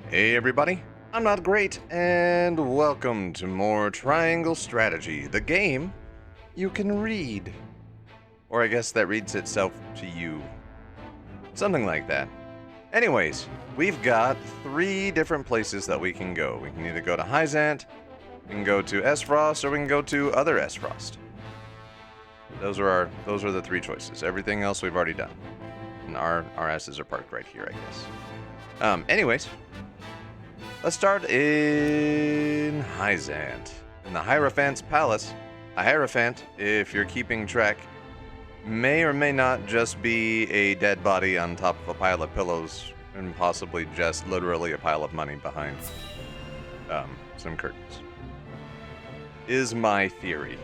Hey everybody, I'm Not Great, and welcome to more Triangle Strategy, the game you can read. Or I guess that reads itself to you. Something like that. Anyways, we've got 3 different places that we can go. We can either go to Hyzant, we can go to Esfrost, or we can go to other Esfrost. Those are the 3 choices. Everything else we've already done. And our asses are parked right here, I guess. Anyways, let's start in Hyzant, in the Hierophant's Palace. A Hierophant, if you're keeping track, may or may not just be a dead body on top of a pile of pillows, and possibly just literally a pile of money behind some curtains. Is my theory.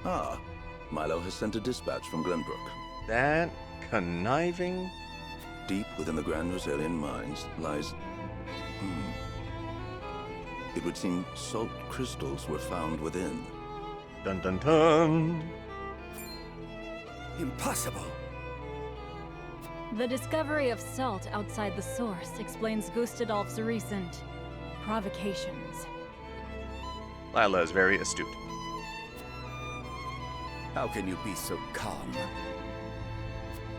Ah, Milo has sent a dispatch from Glenbrook. That conniving... Deep within the Grand Rosalian mines lies... It would seem salt crystals were found within. Dun dun dun! Impossible! The discovery of salt outside the source explains Gustadolf's recent provocations. Lila is very astute. How can you be so calm?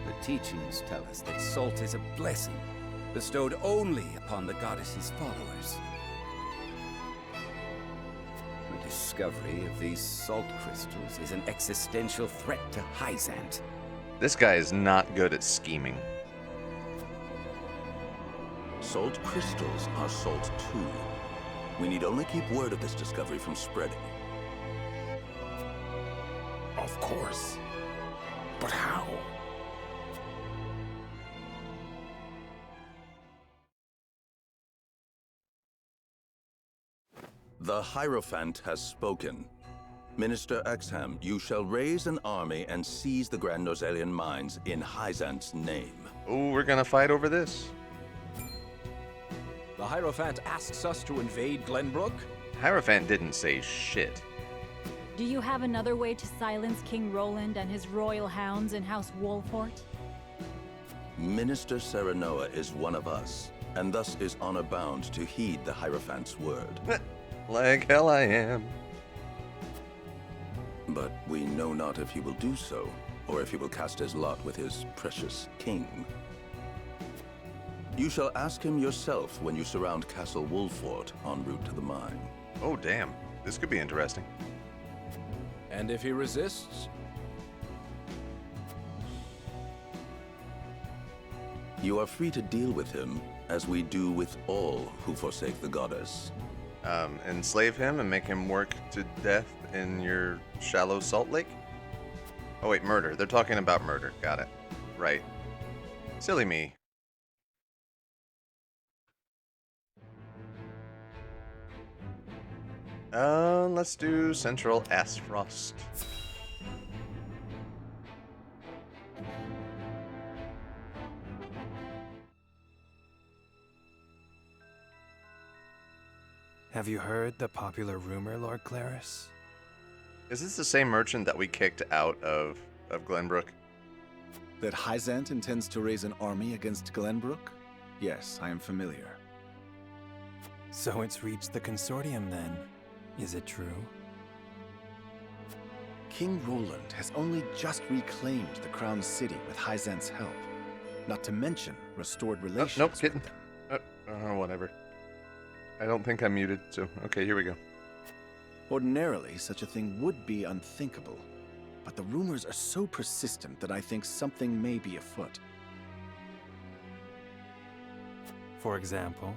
The teachings tell us that salt is a blessing, bestowed only upon the goddess's followers. The discovery of these salt crystals is an existential threat to Hyzant. This guy is not good at scheming. Salt crystals are salt too. We need only keep word of this discovery from spreading. Of course. But how? The Hierophant has spoken. Minister Exham, you shall raise an army and seize the Grand Rosalian mines in Hyzant's name. Oh, we're gonna fight over this? The Hierophant asks us to invade Glenbrook? Hierophant didn't say shit. Do you have another way to silence King Roland and his royal hounds in House Wolfort? Minister Serenoa is one of us, and thus is honor bound to heed the Hierophant's word. Like hell I am. But we know not if he will do so, or if he will cast his lot with his precious king. You shall ask him yourself when you surround Castle Wolfort en route to the mine. Oh damn, this could be interesting. And if he resists? You are free to deal with him, as we do with all who forsake the goddess. Enslave him and make him work to death in your shallow salt lake? Oh wait, murder. They're talking about murder. Got it. Right. Silly me. Let's do Central Esfrost. Have you heard the popular rumor, Lord Claris? Is this the same merchant that we kicked out of Glenbrook? That Hyzant intends to raise an army against Glenbrook? Yes, I am familiar. So it's reached the consortium then. Is it true? King Roland has only just reclaimed the Crown City with Hyzant's help. Not to mention restored relations. Nope, kidding. Whatever. I don't think I'm muted, so okay, here we go. Ordinarily, such a thing would be unthinkable, but the rumors are so persistent that I think something may be afoot. For example?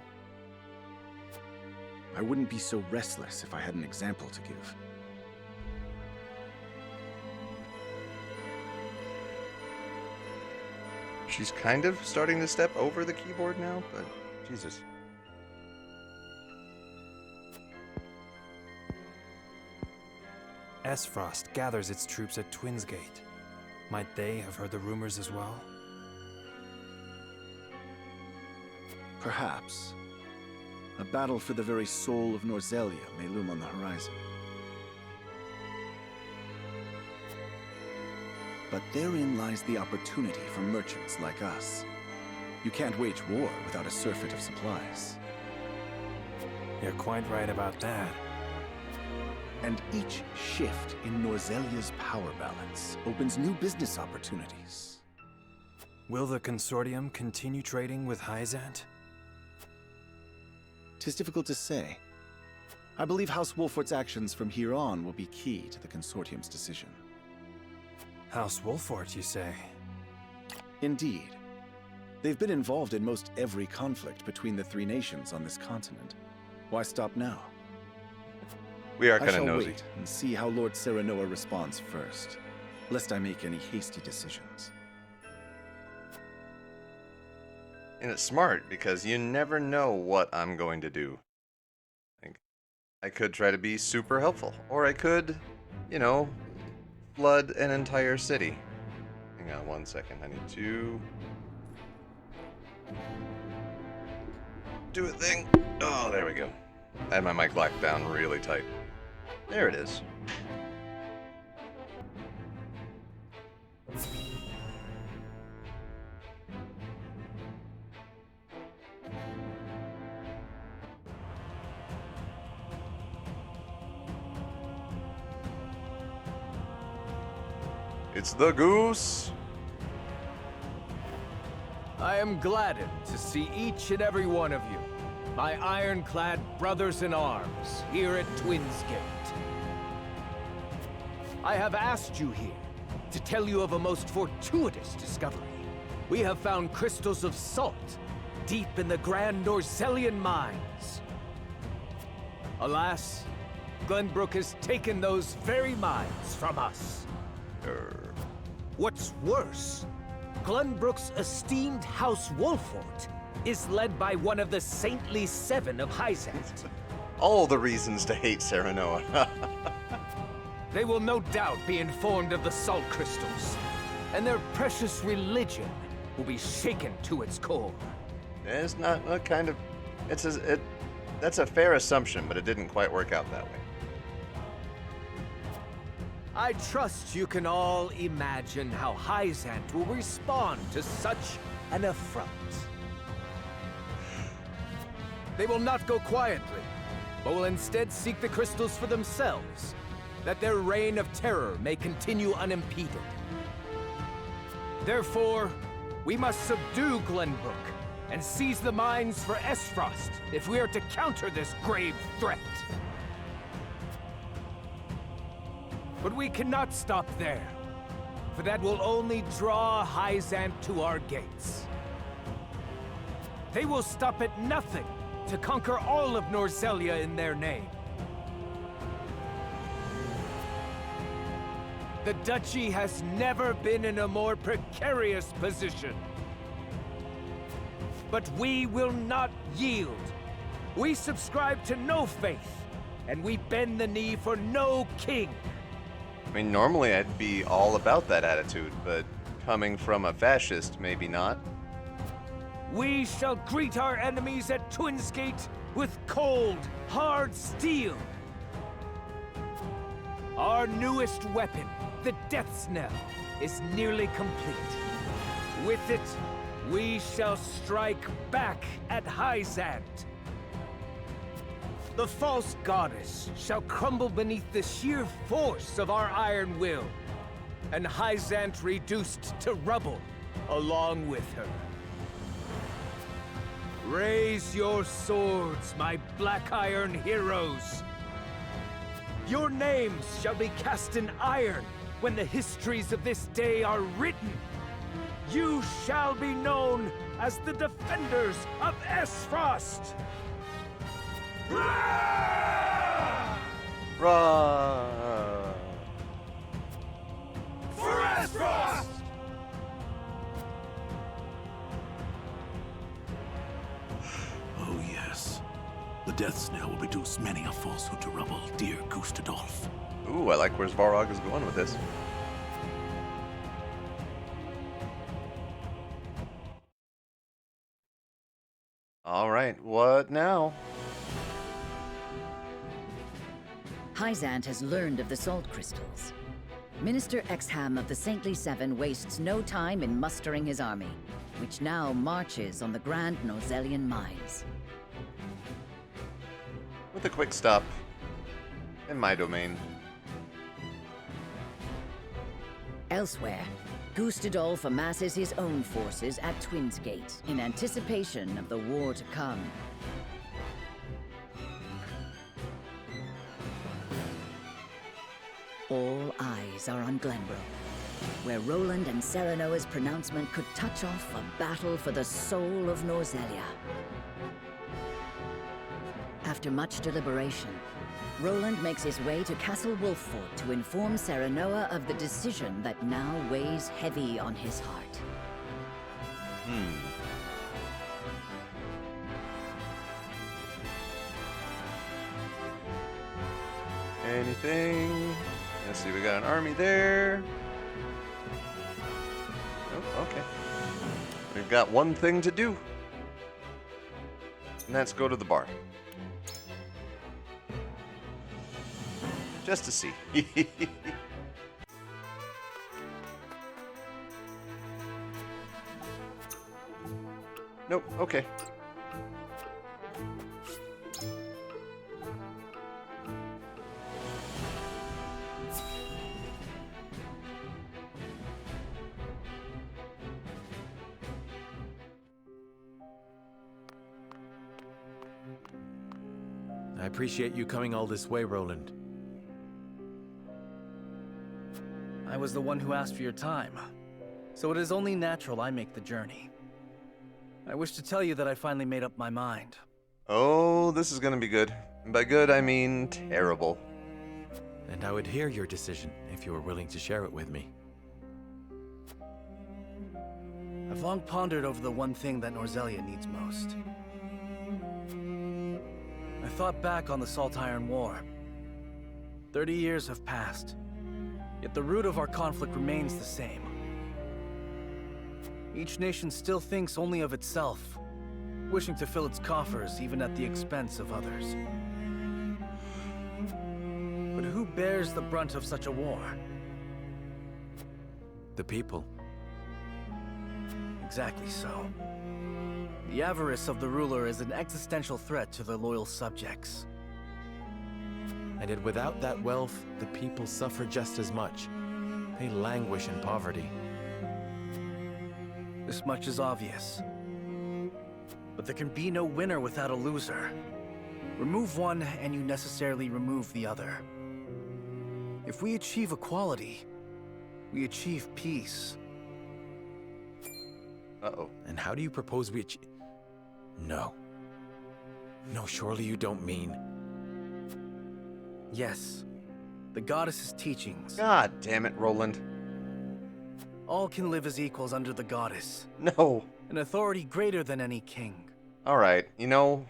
I wouldn't be so restless if I had an example to give. She's kind of starting to step over the keyboard now, but Jesus. Esfrost gathers its troops at Twinsgate. Might they have heard the rumors as well? Perhaps. A battle for the very soul of Norzelia may loom on the horizon. But therein lies the opportunity for merchants like us. You can't wage war without a surfeit of supplies. You're quite right about that. And each shift in Norzelia's power balance opens new business opportunities. Will the Consortium continue trading with Hyzant? 'Tis difficult to say. I believe House Wolfort's actions from here on will be key to the Consortium's decision. House Wolfort, you say? Indeed. They've been involved in most every conflict between the three nations on this continent. Why stop now? We are I kind of shall nosy. wait and see how Lord Serenoa responds first, lest I make any hasty decisions. And it's smart because you never know what I'm going to do. Like, I could try to be super helpful, or I could, you know, flood an entire city. Hang on one second. I need to do a thing. Oh, there we go. I had my mic locked down really tight. There it is. It's the goose. I am gladdened to see each and every one of you, my ironclad brothers in arms, here at Twins Gate. I have asked you here to tell you of a most fortuitous discovery. We have found crystals of salt deep in the Grand Norzelian mines. Alas, Glenbrook has taken those very mines from us. What's worse, Glenbrook's esteemed House Wolfort is led by one of the saintly seven of Hyzant. All the reasons to hate Serenoa. They will no doubt be informed of the salt crystals, and their precious religion will be shaken to its core. It's not a kind of... that's a fair assumption, but it didn't quite work out that way. I trust you can all imagine how Hyzant will respond to such an affront. They will not go quietly, but will instead seek the crystals for themselves, that their reign of terror may continue unimpeded. Therefore, we must subdue Glenbrook and seize the mines for Esfrost if we are to counter this grave threat. But we cannot stop there, for that will only draw Hyzant to our gates. They will stop at nothing to conquer all of Norzelia in their name. The Duchy has never been in a more precarious position. But we will not yield. We subscribe to no faith, and we bend the knee for no king. I mean, normally I'd be all about that attitude, but coming from a fascist, maybe not. We shall greet our enemies at Twins Gate with cold, hard steel. Our newest weapon, the Death's Knell, is nearly complete. With it, we shall strike back at Hyzant. The false goddess shall crumble beneath the sheer force of our iron will, and Hyzant reduced to rubble along with her. Raise your swords, my black iron heroes! Your names shall be cast in iron when the histories of this day are written. You shall be known as the defenders of Esfrost! Rah! For Esfrost! Oh, yes. The Death's Knell will reduce many a falsehood to rubble, dear Gustadolf. Ooh, I like where Svarog is going with this. Alright, what now? Hyzant has learned of the salt crystals. Minister Exham of the Saintly Seven wastes no time in mustering his army, which now marches on the Grand Norzelian Mines. With a quick stop in my domain. Elsewhere, Gustadolf amasses his own forces at Twins Gate in anticipation of the war to come. All eyes are on Glenbrook, where Roland and Serenoa's pronouncement could touch off a battle for the soul of Norzelia. After much deliberation, Roland makes his way to Castle Wolffort to inform Serenoa of the decision that now weighs heavy on his heart. Anything? Let's see, we got an army there. Oh, okay. We've got one thing to do. And that's go to the bar. Just to see. Nope, okay. I appreciate you coming all this way, Roland. I was the one who asked for your time, so it is only natural I make the journey. I wish to tell you that I finally made up my mind. Oh, this is gonna be good. And by good, I mean terrible. And I would hear your decision if you were willing to share it with me. I've long pondered over the one thing that Norzelia needs most. I thought back on the Salt Iron War. 30 years have passed, yet the root of our conflict remains the same. Each nation still thinks only of itself, wishing to fill its coffers even at the expense of others. But who bears the brunt of such a war? The people. Exactly so. The avarice of the ruler is an existential threat to their loyal subjects. And yet without that wealth, the people suffer just as much. They languish in poverty. This much is obvious. But there can be no winner without a loser. Remove one, and you necessarily remove the other. If we achieve equality, we achieve peace. Uh-oh. And how do you propose we achieve... No. No, surely you don't mean... Yes. The goddess's teachings. God damn it, Roland. All can live as equals under the goddess. No. An authority greater than any king. Alright, you know,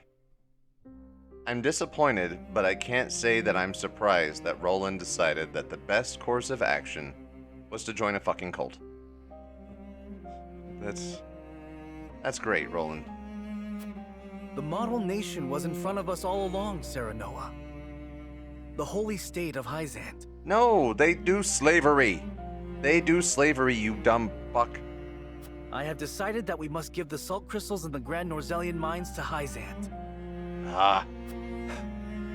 I'm disappointed, but I can't say that I'm surprised that Roland decided that the best course of action was to join a fucking cult. That's great, Roland. The model nation was in front of us all along, Serenoa. The holy state of Hyzant. No, they do slavery. They do slavery, you dumb fuck. I have decided that we must give the salt crystals in the Grand Norzelian mines to Hyzant. Ah.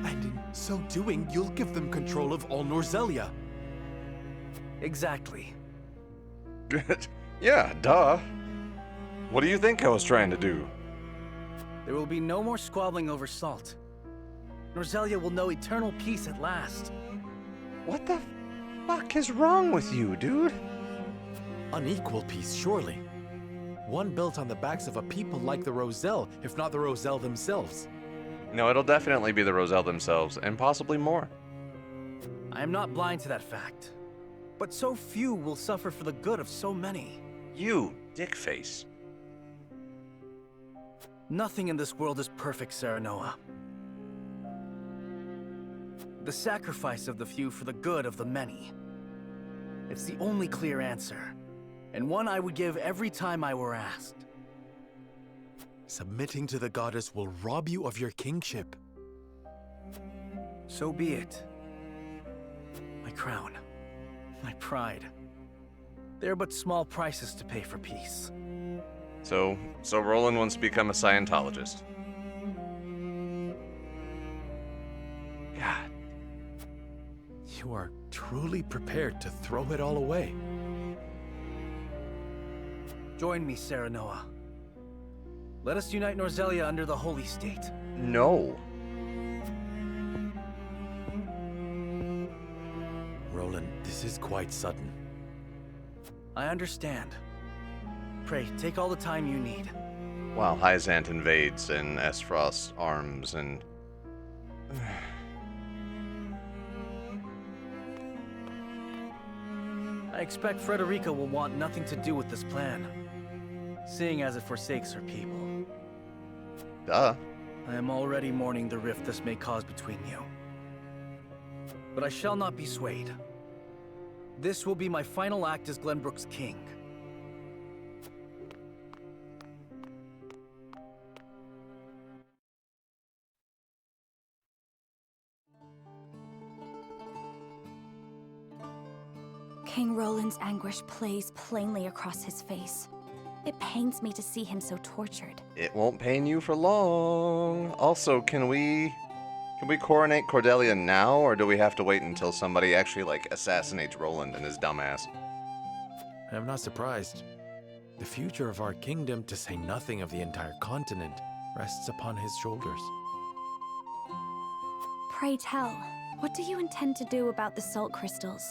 And in so doing, you'll give them control of all Norzelia. Exactly. Yeah, duh. What do you think I was trying to do? There will be no more squabbling over salt. Norzelia will know eternal peace at last. What the fuck is wrong with you, dude? Unequal peace, surely. One built on the backs of a people like the Roselle, if not the Roselle themselves. No, it'll definitely be the Roselle themselves, and possibly more. I am not blind to that fact. But so few will suffer for the good of so many. You, dickface. Nothing in this world is perfect, Serenoa. The sacrifice of the few for the good of the many. It's the only clear answer, and one I would give every time I were asked. Submitting to the goddess will rob you of your kingship. So be it. My crown. my pride. They're but small prices to pay for peace. So Roland wants to become a Scientologist. God. You are truly prepared to throw it all away. Join me, Serenoa. Let us unite Norzelia under the Holy State. No. Roland, this is quite sudden. I understand. Pray, take all the time you need. While Hyzant invades and Esfrost arms and... I expect Frederica will want nothing to do with this plan, seeing as it forsakes her people. Duh. I am already mourning the rift this may cause between you. But I shall not be swayed. This will be my final act as Glenbrook's king. King Roland's anguish plays plainly across his face. It pains me to see him so tortured. It won't pain you for long. Also, can we coronate Cordelia now, or do we have to wait until somebody actually, like, assassinates Roland and his dumbass? I'm not surprised. The future of our kingdom, to say nothing of the entire continent, rests upon his shoulders. Pray tell, what do you intend to do about the salt crystals?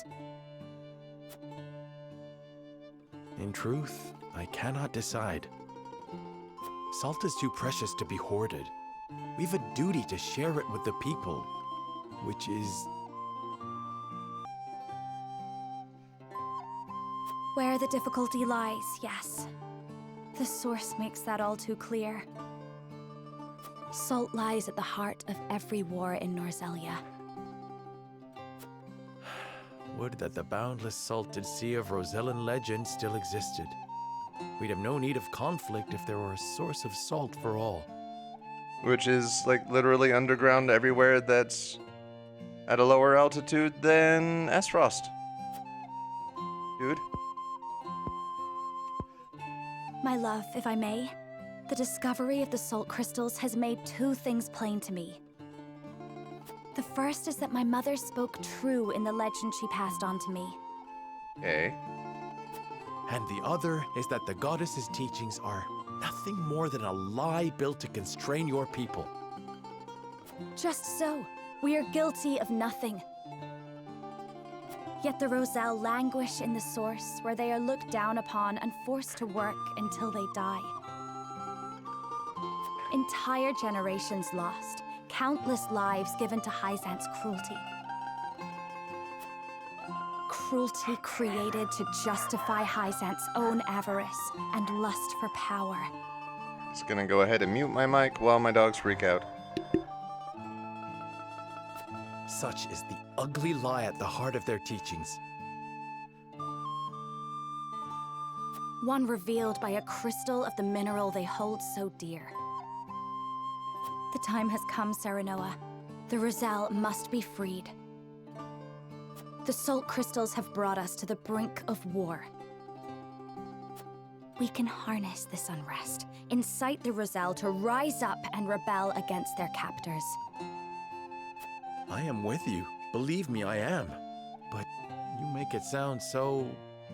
In truth, I cannot decide. Salt is too precious to be hoarded. We've a duty to share it with the people, which is... Where the difficulty lies, yes. The source makes that all too clear. Salt lies at the heart of every war in Norzelia. Would that the boundless salted sea of Rosellan legend still existed. We'd have no need of conflict if there were a source of salt for all. Which is, like, literally underground everywhere that's at a lower altitude than Esfrost. Dude. My love, if I may, the discovery of the salt crystals has made two things plain to me. The first is that my mother spoke true in the legend she passed on to me. Okay. And the other is that the goddess's teachings are nothing more than a lie built to constrain your people. Just so. We are guilty of nothing. Yet the Roselle languish in the source, where they are looked down upon and forced to work until they die. Entire generations lost. Countless lives given to Hyzant's cruelty. Cruelty created to justify Hyzant's own avarice and lust for power. Just gonna go ahead and mute my mic while my dogs freak out. Such is the ugly lie at the heart of their teachings. One revealed by a crystal of the mineral they hold so dear. The time has come, Serenoa. The Roselle must be freed. The salt crystals have brought us to the brink of war. We can harness this unrest, incite the Roselle to rise up and rebel against their captors. I am with you. Believe me, I am. But you make it sound so...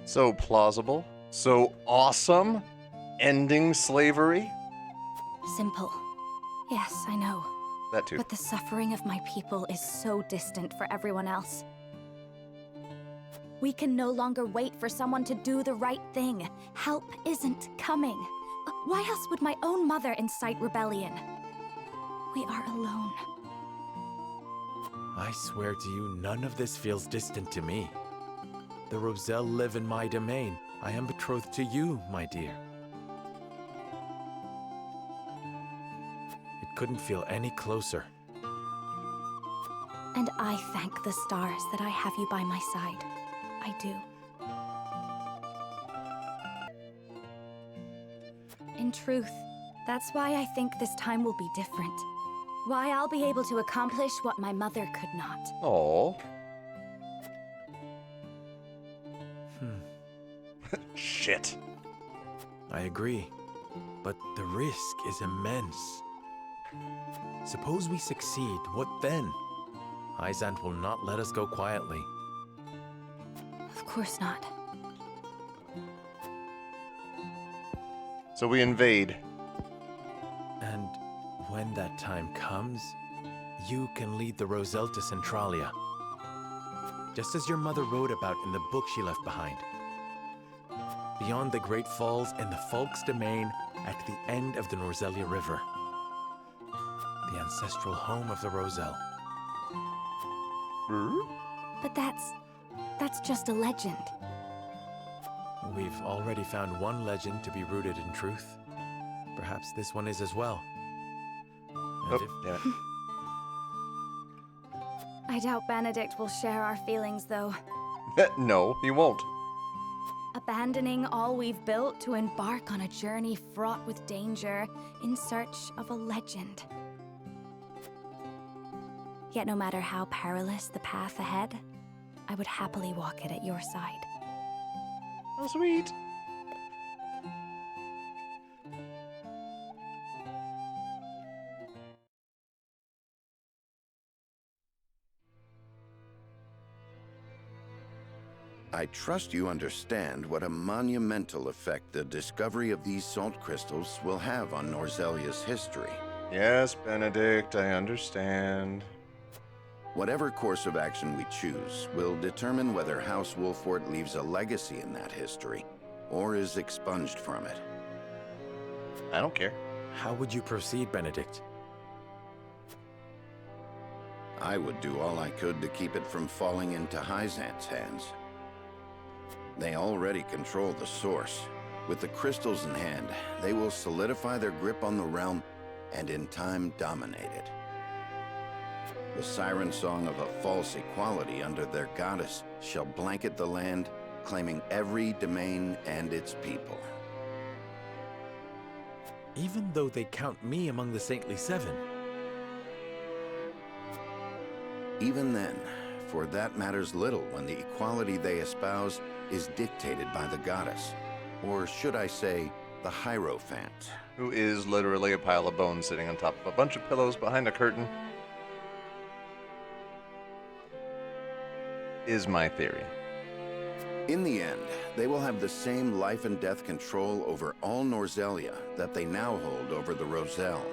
So plausible. So awesome. Ending slavery. Simple. Yes, I know. That too. But the suffering of my people is so distant for everyone else. We can no longer wait for someone to do the right thing. Help isn't coming. Why else would my own mother incite rebellion? We are alone. I swear to you, none of this feels distant to me. The Roselle live in my domain. I am betrothed to you, my dear. It couldn't feel any closer. And I thank the stars that I have you by my side. I do. In truth, that's why I think this time will be different. Why I'll be able to accomplish what my mother could not. Oh. shit. I agree, but the risk is immense. Suppose we succeed, what then? Hyzant will not let us go quietly. Of course not. So we invade. And when that time comes, you can lead the Roselle to Centralia. Just as your mother wrote about in the book she left behind. Beyond the Great Falls in the Folk's Domain at the end of the Norzelia River. The ancestral home of the Roselle. But that's just a legend. We've already found one legend to be rooted in truth. Perhaps this one is as well. And Yeah. I doubt Benedict will share our feelings, though. No, he won't. Abandoning all we've built to embark on a journey fraught with danger in search of a legend. Yet no matter how perilous the path ahead, I would happily walk it at your side. Oh, sweet. I trust you understand what a monumental effect the discovery of these salt crystals will have on Norzelia's history. Yes, Benedict, I understand. Whatever course of action we choose will determine whether House Wolfort leaves a legacy in that history, or is expunged from it. I don't care. how would you proceed, Benedict? I would do all I could to keep it from falling into Hyzant's hands. They already control the source. With the crystals in hand, they will solidify their grip on the realm and in time dominate it. The siren song of a false equality under their goddess shall blanket the land, claiming every domain and its people. Even though they count me among the Saintly Seven? Even then, for that matters little when the equality they espouse is dictated by the goddess, or should I say, the Hierophant. Who is literally a pile of bones sitting on top of a bunch of pillows behind a curtain. Is my theory. In the end, they will have the same life and death control over all Norzelia that they now hold over the Roselle.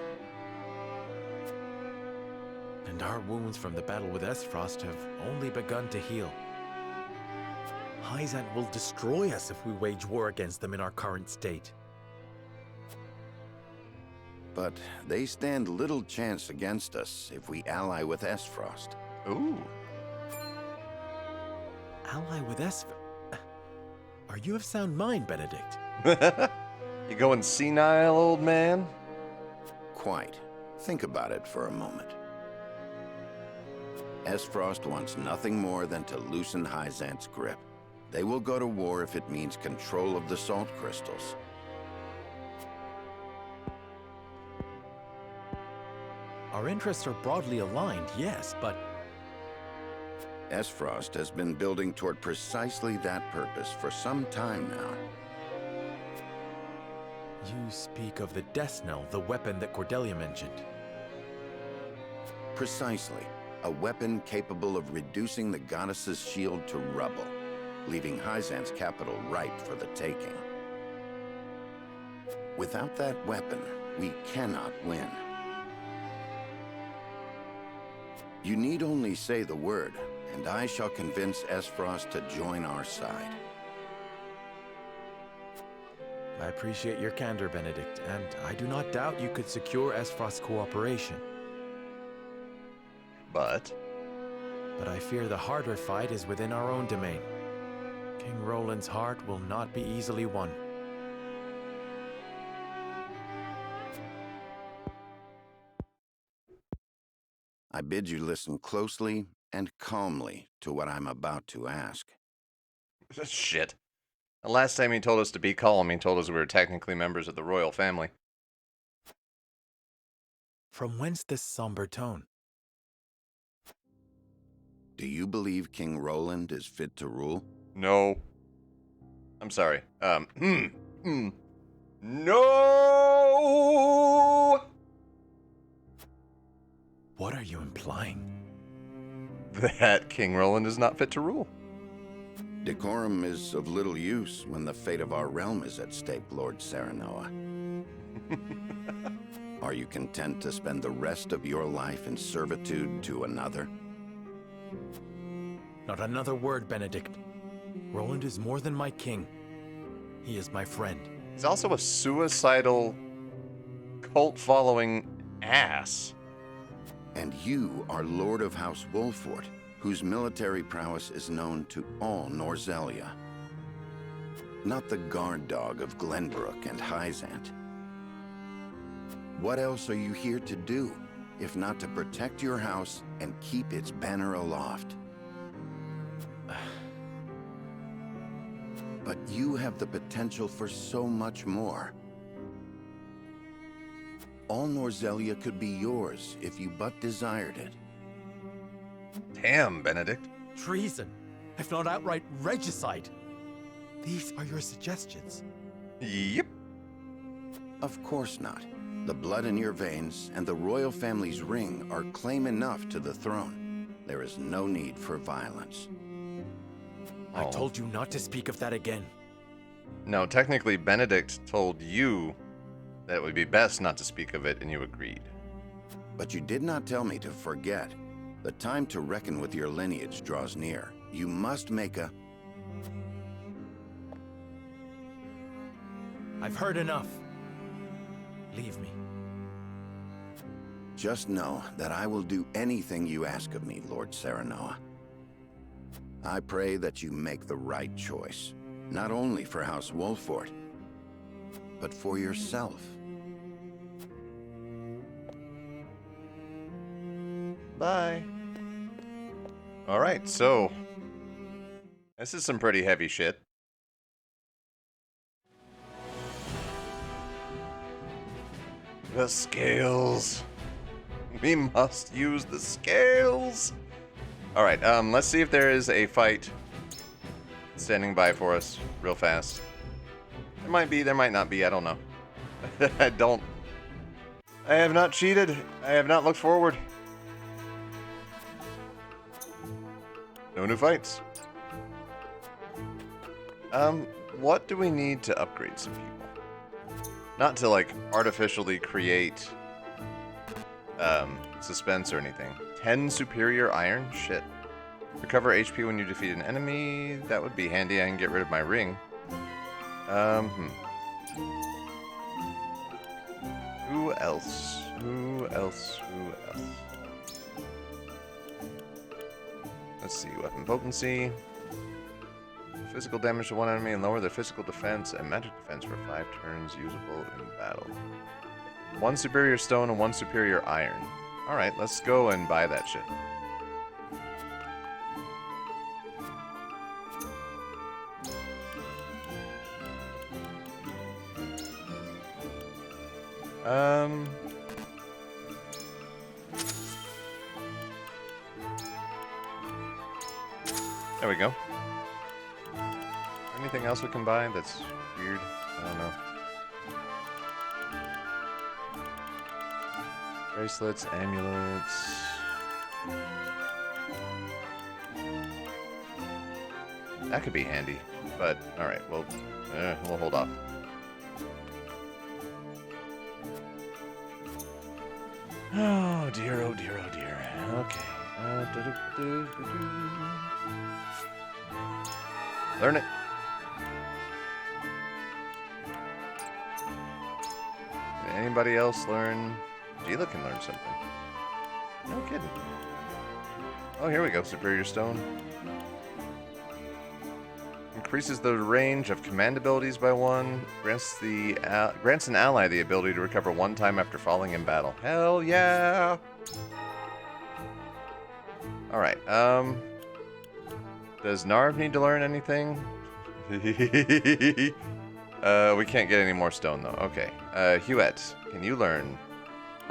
And our wounds from the battle with Esfrost have only begun to heal. Hyzant will destroy us if we wage war against them in our current state. But they stand little chance against us if we ally with Esfrost. Ooh. Ally with Esfrost? Are you of sound mind, Benedict? You going senile, old man? Quite. Think about it for a moment. Esfrost wants nothing more than to loosen Hyzant's grip. They will go to war if it means control of the salt crystals. Our interests are broadly aligned, yes, but... Esfrost has been building toward precisely that purpose for some time now. You speak of the Death Knell, the weapon that Cordelia mentioned. Precisely. A weapon capable of reducing the goddess's shield to rubble, leaving Hyzant's capital ripe for the taking. Without that weapon, we cannot win. You need only say the word, and I shall convince Esfrost to join our side. I appreciate your candor, Benedict, and I do not doubt you could secure Esfrost's cooperation. But I fear the harder fight is within our own domain. King Roland's heart will not be easily won. I bid you listen closely and calmly to what I'm about to ask. shit. The last time he told us to be calm, he told us we were technically members of the royal family. From whence this somber tone? Do you believe King Roland is fit to rule? No. I'm sorry. No! What are you implying? That King Roland is not fit to rule. Decorum is of little use when the fate of our realm is at stake, Lord Serenoa. Are you content to spend the rest of your life in servitude to another? Not another word, Benedict. Roland is more than my king. He is my friend. He's also a suicidal, cult-following ass. And you are Lord of House Wolfort, whose military prowess is known to all Norzelia. Not the guard dog of Glenbrook and Hyzant. What else are you here to do, if not to protect your house and keep its banner aloft? But you have the potential for so much more. All Norzelia could be yours if you but desired it. Damn, Benedict. Treason, if not outright regicide. These are your suggestions. Yep. Of course not. The blood in your veins and the royal family's ring are claim enough to the throne. There is no need for violence. I told you not to speak of that again. No, technically Benedict told you that it would be best not to speak of it, and you agreed. But you did not tell me to forget. The time to reckon with your lineage draws near. You must make a... I've heard enough. Leave me. Just know that I will do anything you ask of me, Lord Serenoa. I pray that you make the right choice, not only for House Wolfort, but for yourself. Bye. Alright, so this is some pretty heavy shit. The scales. We must use the scales. Alright, let's see if there is a fight standing by for us real fast. There might be, there might not be, I don't know. I have not cheated. I have not looked forward. No new fights. What do we need to upgrade some people? Not to, like, artificially create, suspense or anything. 10 superior iron? Shit. Recover HP when you defeat an enemy. That would be handy. I can get rid of my ring. Who else? Who else? Who else? Let's see. Weapon potency. Physical damage to one enemy and lower their physical defense and magic defense for 5 turns usable in battle. 1 superior stone and 1 superior iron. Alright, let's go and buy that shit. There we go. Anything else we can buy that's weird? I don't know. Bracelets, amulets. That could be handy, but alright, we'll hold off. Oh dear, oh dear, oh dear. Okay. Learn it. Can anybody else learn? Gila can learn something. No kidding. Oh, here we go. Superior Stone. Increases the range of command abilities by 1. Grants an ally the ability to recover 1 time after falling in battle. Hell yeah! Alright, does Narv need to learn anything? We can't get any more stone, though. Okay. Huet, can you learn?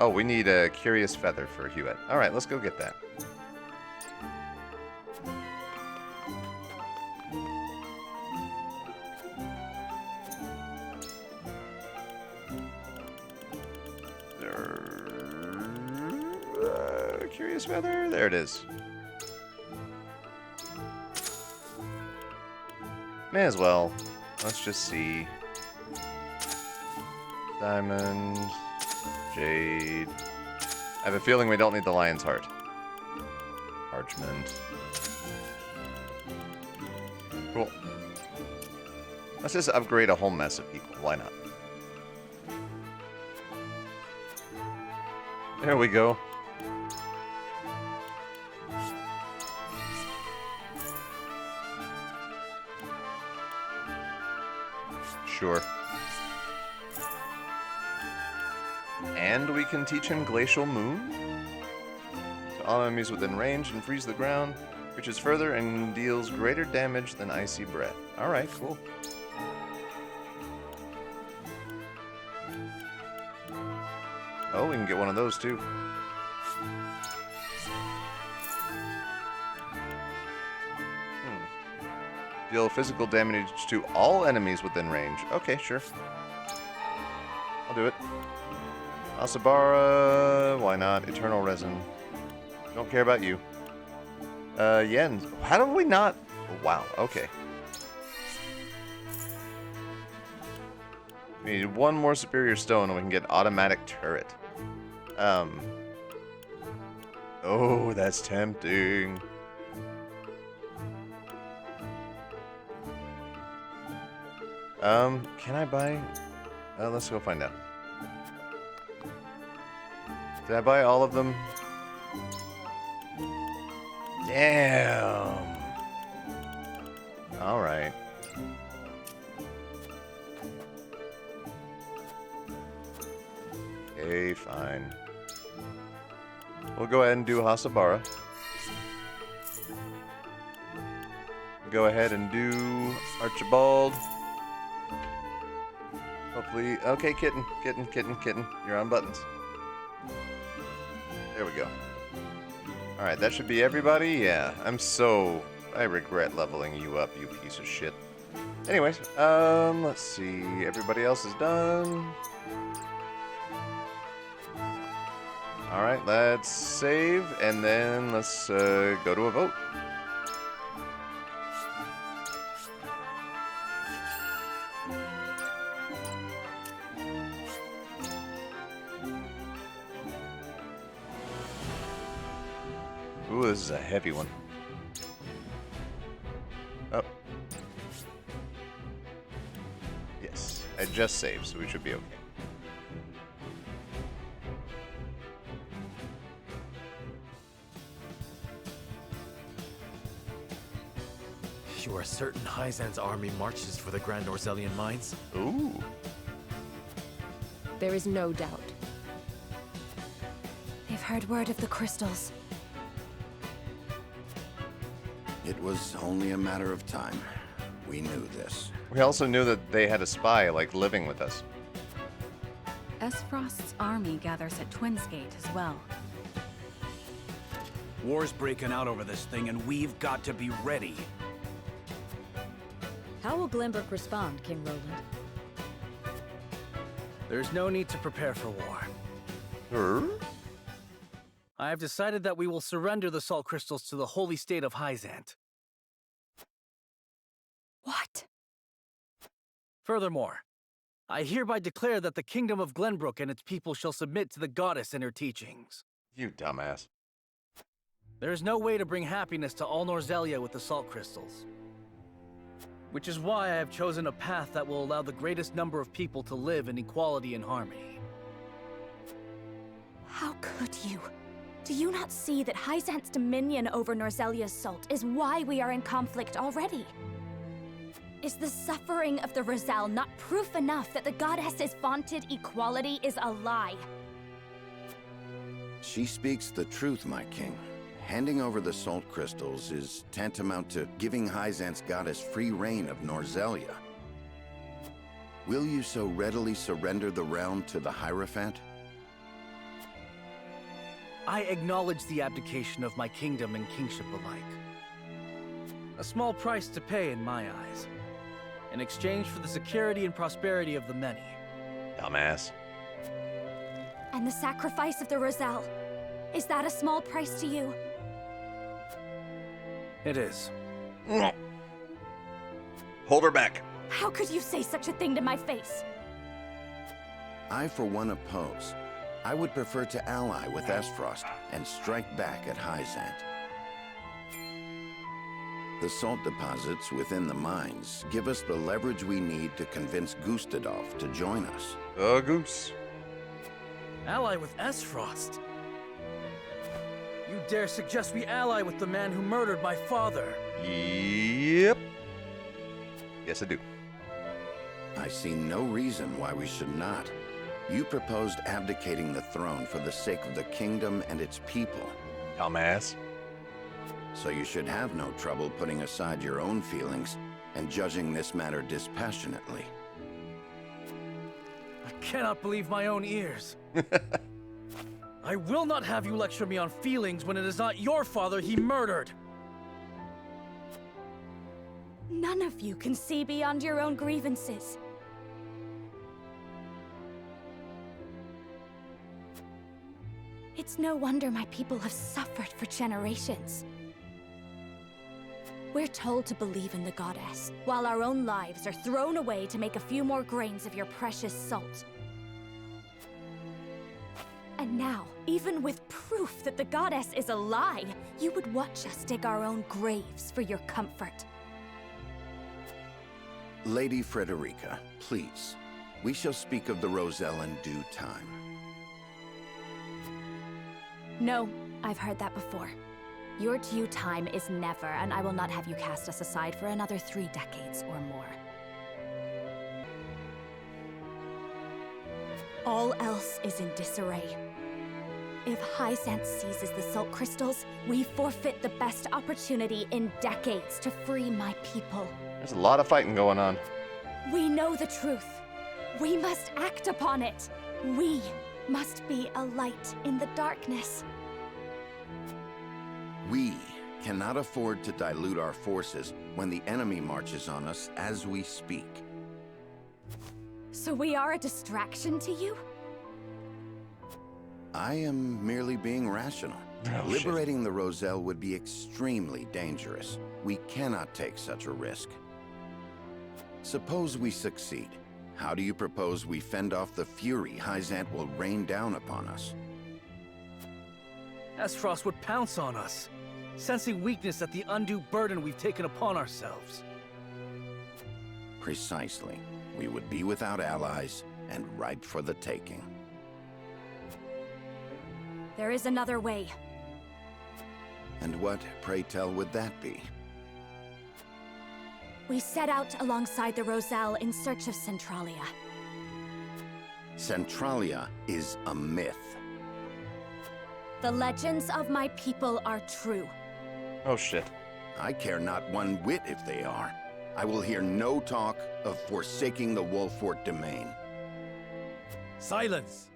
Oh, we need a Curious Feather for Huet. Alright, let's go get that. Curious Feather? There it is. May as well. Let's just see. Diamond. Jade. I have a feeling we don't need the Lion's Heart. Parchment. Cool. Let's just upgrade a whole mess of people. Why not? There we go. Sure. And we can teach him Glacial Moon. To all enemies within range and freeze the ground. Reaches further and deals greater damage than Icy Breath. Alright, cool. Oh, we can get one of those too. Deal physical damage to all enemies within range. Okay, sure. I'll do it. Asabara, why not? Eternal Resin. Don't care about you. Yen. How do we not? Wow, okay. We need one more Superior Stone and we can get Automatic Turret. Oh, that's tempting. Can I buy? Let's go find out. Did I buy all of them? Damn. All right. Okay, fine. We'll go ahead and do Hasabara. Go ahead and do Archibald. Hopefully, okay, kitten. You're on buttons. There we go. Alright, that should be everybody. Yeah, I regret leveling you up, you piece of shit. Anyways, let's see. Everybody else is done. Alright, let's save, and then let's go to a vote. Ooh, this is a heavy one. Oh. Yes, I just saved, so we should be okay. You are certain Hyzan's army marches for the Grand Norzelian mines? Ooh. There is no doubt. They've heard word of the crystals. It was only a matter of time. We knew this. We also knew that they had a spy, like, living with us. Esfrost's army gathers at Twinsgate as well. War's breaking out over this thing, and we've got to be ready. How will Glenbrook respond, King Roland? There's no need to prepare for war. I have decided that we will surrender the salt crystals to the holy state of Hyzant. What? Furthermore, I hereby declare that the kingdom of Glenbrook and its people shall submit to the goddess and her teachings. You dumbass. There is no way to bring happiness to all Norzelia with the salt crystals. Which is why I have chosen a path that will allow the greatest number of people to live in equality and harmony. How could you? Do you not see that Hyzant's dominion over Norzelia's salt is why we are in conflict already? Is the suffering of the Rizal not proof enough that the goddess's vaunted equality is a lie? She speaks the truth, my king. Handing over the salt crystals is tantamount to giving Hyzant's goddess free reign of Norzelia. Will you so readily surrender the realm to the Hierophant? I acknowledge the abdication of my kingdom and kingship alike. A small price to pay in my eyes, in exchange for the security and prosperity of the many. Dumbass. And the sacrifice of the Rizal. Is that a small price to you? It is. Hold her back. How could you say such a thing to my face? I, for one, oppose. I would prefer to ally with Esfrost and strike back at Hyzant. The salt deposits within the mines give us the leverage we need to convince Gustadolf to join us. Goose. Ally with Esfrost? You dare suggest we ally with the man who murdered my father? Yep. Yes, I do. I see no reason why we should not. You proposed abdicating the throne for the sake of the kingdom and its people. Dumbass. So you should have no trouble putting aside your own feelings and judging this matter dispassionately. I cannot believe my own ears. I will not have you lecture me on feelings when it is not your father he murdered. None of you can see beyond your own grievances. It's no wonder my people have suffered for generations. We're told to believe in the goddess, while our own lives are thrown away to make a few more grains of your precious salt. And now, even with proof that the goddess is a lie, you would watch us dig our own graves for your comfort. Lady Frederica, please. We shall speak of the Roselle in due time. No, I've heard that before. Your due time is never, and I will not have you cast us aside for another 3 decades or more. All else is in disarray. If Hyzant seizes the salt crystals, we forfeit the best opportunity in decades to free my people. There's a lot of fighting going on. We know the truth. We must act upon it. We must be a light in the darkness. We cannot afford to dilute our forces when the enemy marches on us as we speak. So we are a distraction to you? I am merely being rational. Liberating the Roselle would be extremely dangerous. We cannot take such a risk. Suppose we succeed. How do you propose we fend off the fury Hyzant will rain down upon us? Esfrost would pounce on us, sensing weakness at the undue burden we've taken upon ourselves. Precisely. We would be without allies and ripe for the taking. There is another way. And what, pray tell, would that be? We set out alongside the Roselle in search of Centralia. Centralia is a myth. The legends of my people are true. Oh shit. I care not one whit if they are. I will hear no talk of forsaking the Wolffort domain. Silence!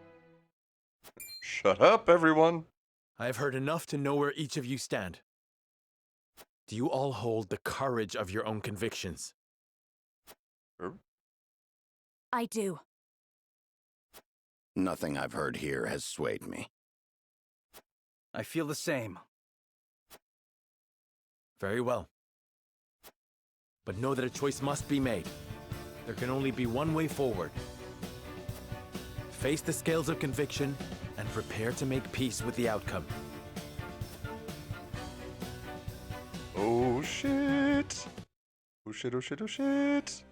Shut up, everyone. I have heard enough to know where each of you stand. Do you all hold the courage of your own convictions? I do. Nothing I've heard here has swayed me. I feel the same. Very well. But know that a choice must be made. There can only be one way forward. Face the scales of conviction and prepare to make peace with the outcome. Oh shit. Oh shit, oh shit, oh shit.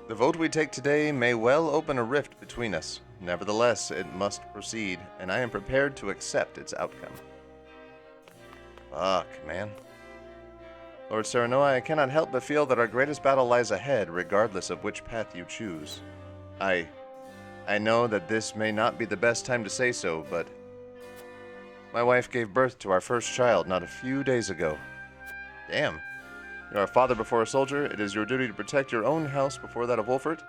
The vote we take today may well open a rift between us. Nevertheless, it must proceed, and I am prepared to accept its outcome. Fuck, man. Lord Serenoa, I cannot help but feel that our greatest battle lies ahead, regardless of which path you choose. I know that this may not be the best time to say so, but my wife gave birth to our first child not a few days ago. Damn. You are a father before a soldier. It is your duty to protect your own house before that of Wolffort.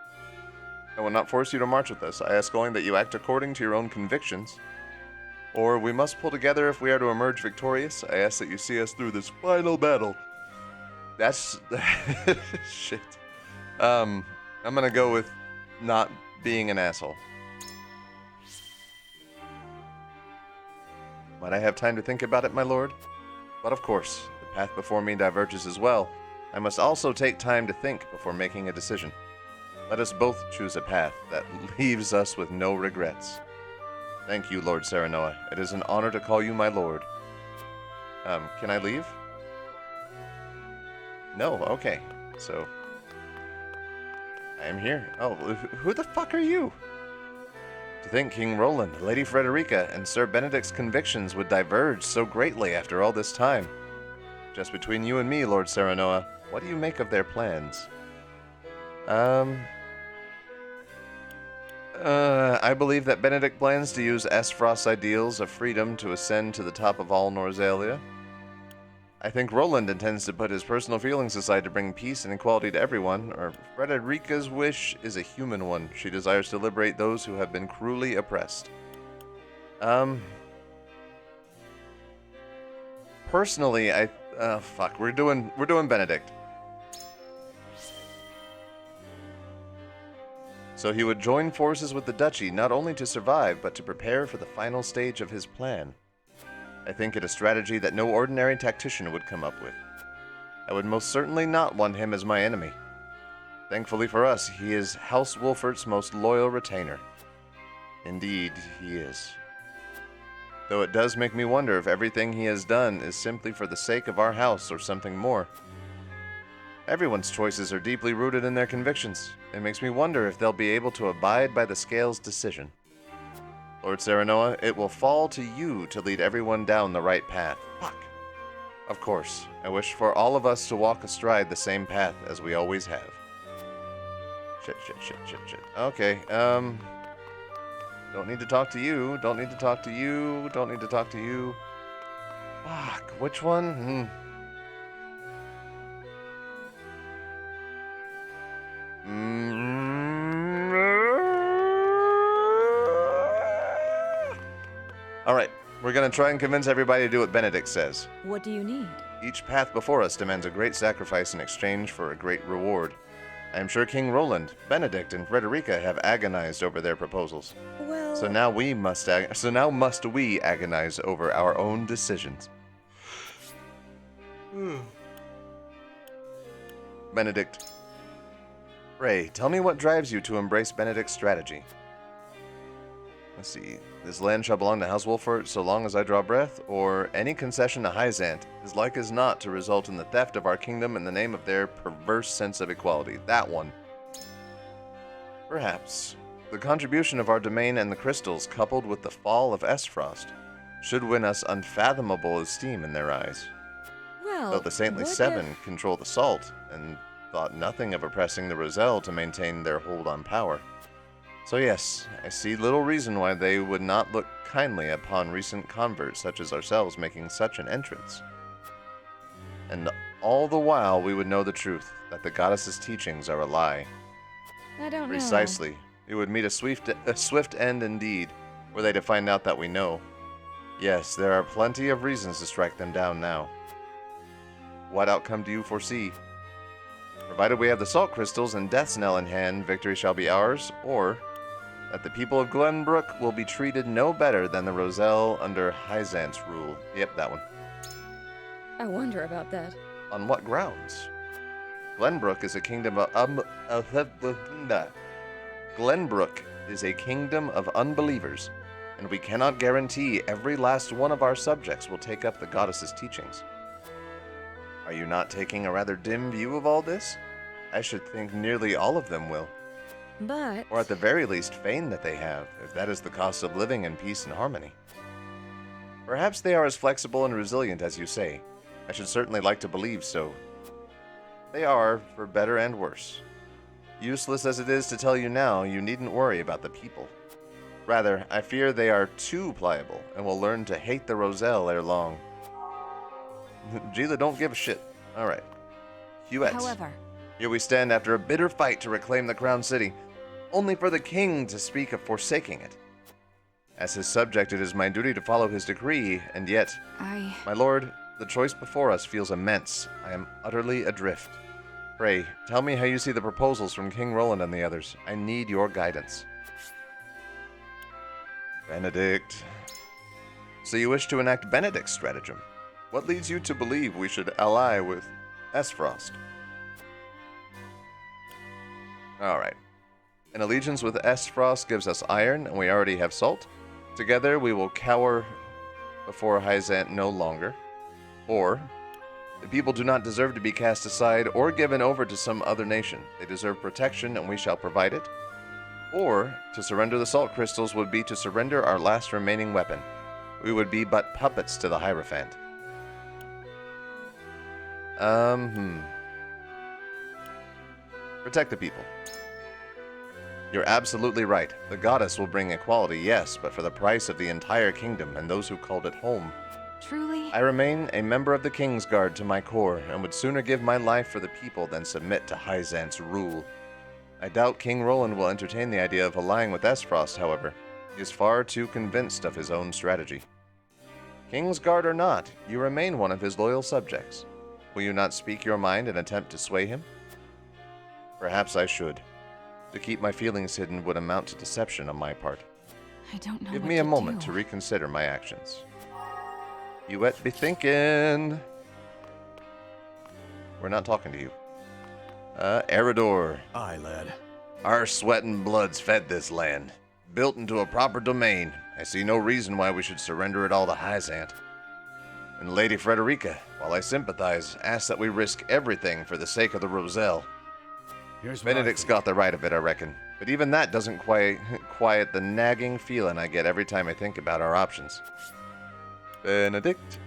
I will not force you to march with us. I ask only that you act according to your own convictions. Or we must pull together if we are to emerge victorious. I ask that you see us through this final battle. That's... shit. I'm gonna go with not being an asshole. Might I have time to think about it, my lord? But of course, the path before me diverges as well. I must also take time to think before making a decision. Let us both choose a path that leaves us with no regrets. Thank you, Lord Serenoa. It is an honor to call you my lord. Can I leave? No, okay. So, I am here. Oh, who the fuck are you? To think King Roland, Lady Frederica, and Sir Benedict's convictions would diverge so greatly after all this time. Just between you and me, Lord Serenoa, what do you make of their plans? I believe that Benedict plans to use Esfrost's ideals of freedom to ascend to the top of all Norzalia. I think Roland intends to put his personal feelings aside to bring peace and equality to everyone, or Frederica's wish is a human one. She desires to liberate those who have been cruelly oppressed. Personally, fuck, we're doing Benedict. So he would join forces with the Duchy not only to survive, but to prepare for the final stage of his plan. I think it a strategy that no ordinary tactician would come up with. I would most certainly not want him as my enemy. Thankfully for us, he is House Wolfert's most loyal retainer. Indeed, he is. Though it does make me wonder if everything he has done is simply for the sake of our house or something more. Everyone's choices are deeply rooted in their convictions. It makes me wonder if they'll be able to abide by the Scale's decision. Lord Serenoa, it will fall to you to lead everyone down the right path. Fuck. Of course, I wish for all of us to walk astride the same path as we always have. Shit. Okay, don't need to talk to you, don't need to talk to you, don't need to talk to you. Fuck, which one? Alright, we're gonna try and convince everybody to do what Benedict says. What do you need? Each path before us demands a great sacrifice in exchange for a great reward. I am sure King Roland, Benedict, and Frederica have agonized over their proposals. Well... So now must we agonize over our own decisions. Benedict. Ray, tell me what drives you to embrace Benedict's strategy. Let's see. This land shall belong to House Wolfert so long as I draw breath, or any concession to Hyzant is like as not to result in the theft of our kingdom in the name of their perverse sense of equality. That one. Perhaps. The contribution of our domain and the crystals, coupled with the fall of Esfrost, should win us unfathomable esteem in their eyes. Well, though the Saintly Seven control the Salt, and thought nothing of oppressing the Roselle to maintain their hold on power. So yes, I see little reason why they would not look kindly upon recent converts such as ourselves making such an entrance. And all the while we would know the truth, that the goddess's teachings are a lie. I don't know. Precisely. It would meet a swift end indeed, were they to find out that we know. Yes, there are plenty of reasons to strike them down now. What outcome do you foresee? Provided we have the Salt Crystals and Death's Knell in hand, victory shall be ours, or that the people of Glenbrook will be treated no better than the Roselle under Hyzant's rule. Yep, that one. I wonder about that. On what grounds? Glenbrook is a kingdom of Glenbrook is a kingdom of unbelievers, and we cannot guarantee every last one of our subjects will take up the goddess's teachings. Are you not taking a rather dim view of all this? I should think nearly all of them will. But... Or at the very least feign that they have, if that is the cost of living in peace and harmony. Perhaps they are as flexible and resilient as you say. I should certainly like to believe so. They are, for better and worse. Useless as it is to tell you now, you needn't worry about the people. Rather, I fear they are too pliable, and will learn to hate the Roselle ere long. Gila don't give a shit. Alright. Huette. However, here we stand after a bitter fight to reclaim the Crown City, only for the king to speak of forsaking it. As his subject, it is my duty to follow his decree, and yet, my lord, the choice before us feels immense. I am utterly adrift. Pray, tell me how you see the proposals from King Roland and the others. I need your guidance. Benedict. So you wish to enact Benedict's stratagem. What leads you to believe we should ally with Esfrost? Alright. An allegiance with Esfrost gives us iron, and we already have salt. Together we will cower before Hyzant no longer. Or, the people do not deserve to be cast aside or given over to some other nation. They deserve protection, and we shall provide it. Or, to surrender the salt crystals would be to surrender our last remaining weapon. We would be but puppets to the Hierophant. Protect the people. You're absolutely right. The goddess will bring equality, yes, but for the price of the entire kingdom and those who called it home. Truly? I remain a member of the Kingsguard to my core, and would sooner give my life for the people than submit to Hyzant's rule. I doubt King Roland will entertain the idea of allying with Esfrost, however. He is far too convinced of his own strategy. Kingsguard or not, you remain one of his loyal subjects. Will you not speak your mind and attempt to sway him? Perhaps I should. To keep my feelings hidden would amount to deception on my part. I don't know. Give me a moment to reconsider my actions. You wet be thinking. We're not talking to you. Eridor. Aye, lad. Our sweat and blood's fed this land. Built into a proper domain. I see no reason why we should surrender it all to Hyzant. And Lady Frederica, while I sympathize, asks that we risk everything for the sake of the Roselle. Benedict's got the right of it, I reckon. But even that doesn't quiet the nagging feeling I get every time I think about our options. Benedict?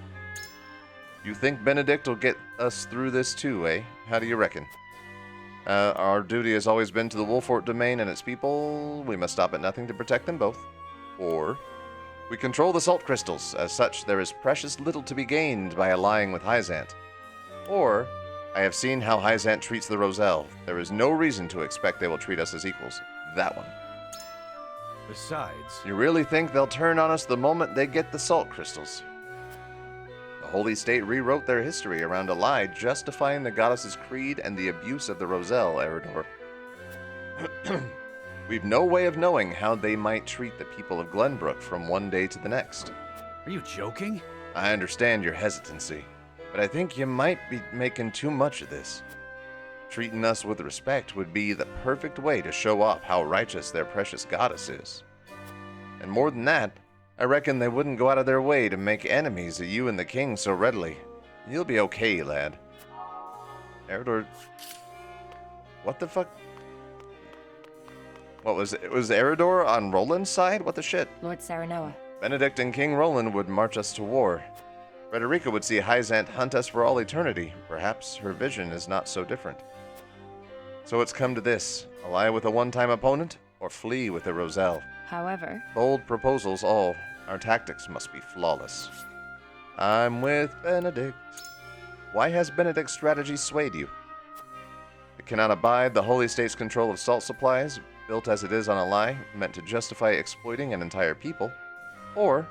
You think Benedict will get us through this too, eh? How do you reckon? Our duty has always been to the Wolfort domain and its people. We must stop at nothing to protect them both. Or, we control the salt crystals. As such, there is precious little to be gained by allying with Hyzant. Or, I have seen how Hyzant treats the Roselle. There is no reason to expect they will treat us as equals. That one. Besides... You really think they'll turn on us the moment they get the salt crystals? The Holy State rewrote their history around a lie justifying the goddess's creed and the abuse of the Roselle, Eridor. We've no way of knowing how they might treat the people of Glenbrook from one day to the next. Are you joking? I understand your hesitancy, but I think you might be making too much of this. Treating us with respect would be the perfect way to show off how righteous their precious goddess is. And more than that, I reckon they wouldn't go out of their way to make enemies of you and the king so readily. You'll be okay, lad. Eridor... What the fuck? What was it? Was Eridor on Roland's side? What the shit? Lord Serenoa. Benedict and King Roland would march us to war. Frederica would see Hyzant hunt us for all eternity. Perhaps her vision is not so different. So it's come to this. Ally with a one-time opponent, or flee with the Roselle. However... Bold proposals all. Our tactics must be flawless. I'm with Benedict. Why has Benedict's strategy swayed you? It cannot abide the Holy State's control of salt supplies, built as it is on a lie, meant to justify exploiting an entire people. Or,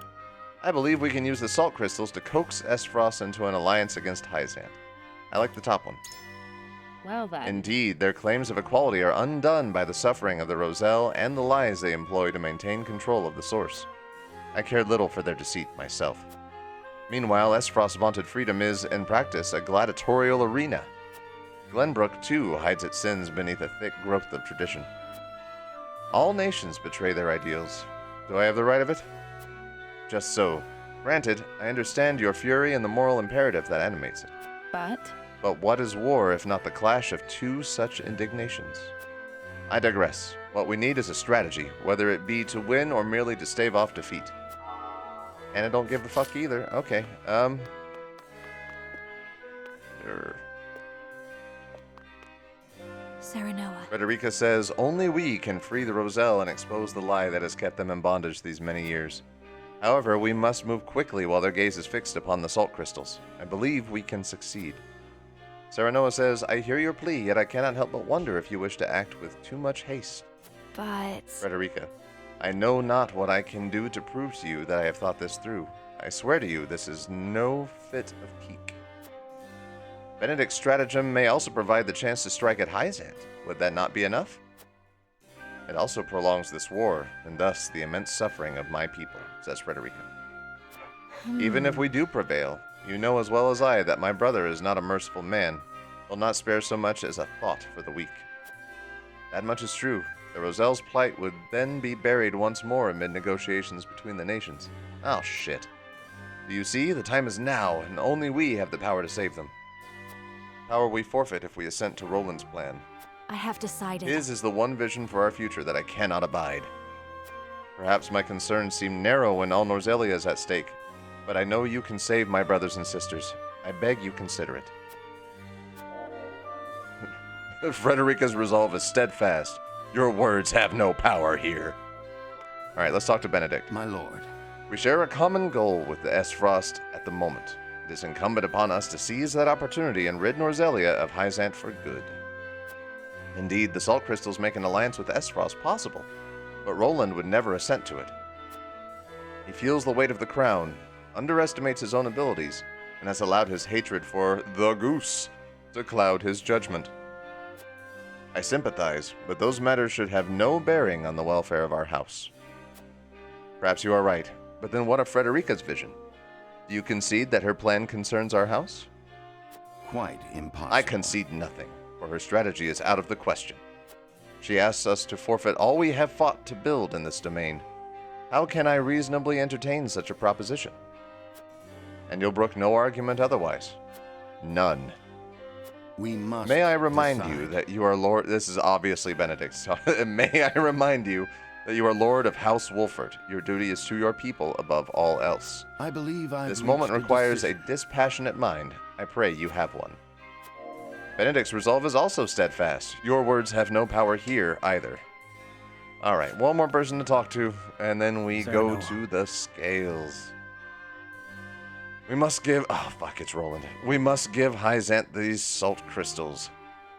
I believe we can use the salt crystals to coax Esfrost into an alliance against Hyzant. I like the top one. Well then. Indeed, their claims of equality are undone by the suffering of the Roselle and the lies they employ to maintain control of the source. I cared little for their deceit myself. Meanwhile, Esfrost's vaunted freedom is, in practice, a gladiatorial arena. Glenbrook, too, hides its sins beneath a thick growth of tradition. All nations betray their ideals. Do I have the right of it? Just so. Granted, I understand your fury and the moral imperative that animates it. But what is war if not the clash of two such indignations? I digress. What we need is a strategy, whether it be to win or merely to stave off defeat. And I don't give a fuck either. Okay, Serenoa. Frederica says, only we can free the Roselle and expose the lie that has kept them in bondage these many years. However, we must move quickly while their gaze is fixed upon the salt crystals. I believe we can succeed. Serenoa says, I hear your plea, yet I cannot help but wonder if you wish to act with too much haste. But... Frederica, I know not what I can do to prove to you that I have thought this through. I swear to you, this is no fit of pique. Benedict's stratagem may also provide the chance to strike at Hyzant. Would that not be enough? It also prolongs this war, and thus the immense suffering of my people, says Frederica. Even if we do prevail, you know as well as I that my brother is not a merciful man. Will not spare so much as a thought for the weak. That much is true. The Roselle's plight would then be buried once more amid negotiations between the nations. Oh, shit. Do you see? The time is now, and only we have the power to save them. Power we forfeit if we assent to Roland's plan. I have decided. His is the one vision for our future that I cannot abide. Perhaps my concerns seem narrow when all Norzelia is at stake, but I know you can save my brothers and sisters. I beg you consider it. Frederica's resolve is steadfast. Your words have no power here. Alright, let's talk to Benedict. My lord. We share a common goal with the Esfrost at the moment. It is incumbent upon us to seize that opportunity and rid Norzelia of Hyzant for good. Indeed, the Salt Crystals make an alliance with Esfrost possible, but Roland would never assent to it. He feels the weight of the crown, underestimates his own abilities, and has allowed his hatred for the Goose to cloud his judgment. I sympathize, but those matters should have no bearing on the welfare of our house. Perhaps you are right, but then what of Frederica's vision? Do you concede that her plan concerns our house? Quite impossible. I concede nothing, for her strategy is out of the question. She asks us to forfeit all we have fought to build in this domain. How can I reasonably entertain such a proposition? And you'll brook no argument otherwise. None. We must May I remind decide. you that you are Lord... This is obviously Benedict. So may I remind you that you are Lord of House Wolford. Your duty is to your people above all else. I believe I've This moment reached a requires decision. a dispassionate mind. I pray you have one. Benedict's resolve is also steadfast. Your words have no power here either. Alright, one more person to talk to, and then we go to the scales. We must give... Oh, fuck, it's Roland. We must give Hyzant these salt crystals.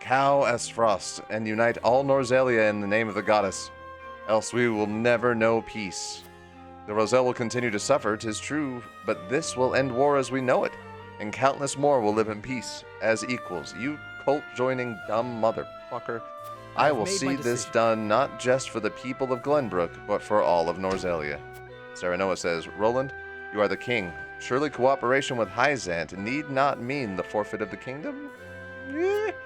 Cow Esfrost, and unite all Norzelia in the name of the goddess. Else we will never know peace. The Roselle will continue to suffer, 'tis true, but this will end war as we know it, and countless more will live in peace, as equals. You cult-joining dumb motherfucker. I will see this done not just for the people of Glenbrook, but for all of Norzelia. Serenoa says, Roland, you are the king. Surely cooperation with Hyzant need not mean the forfeit of the kingdom?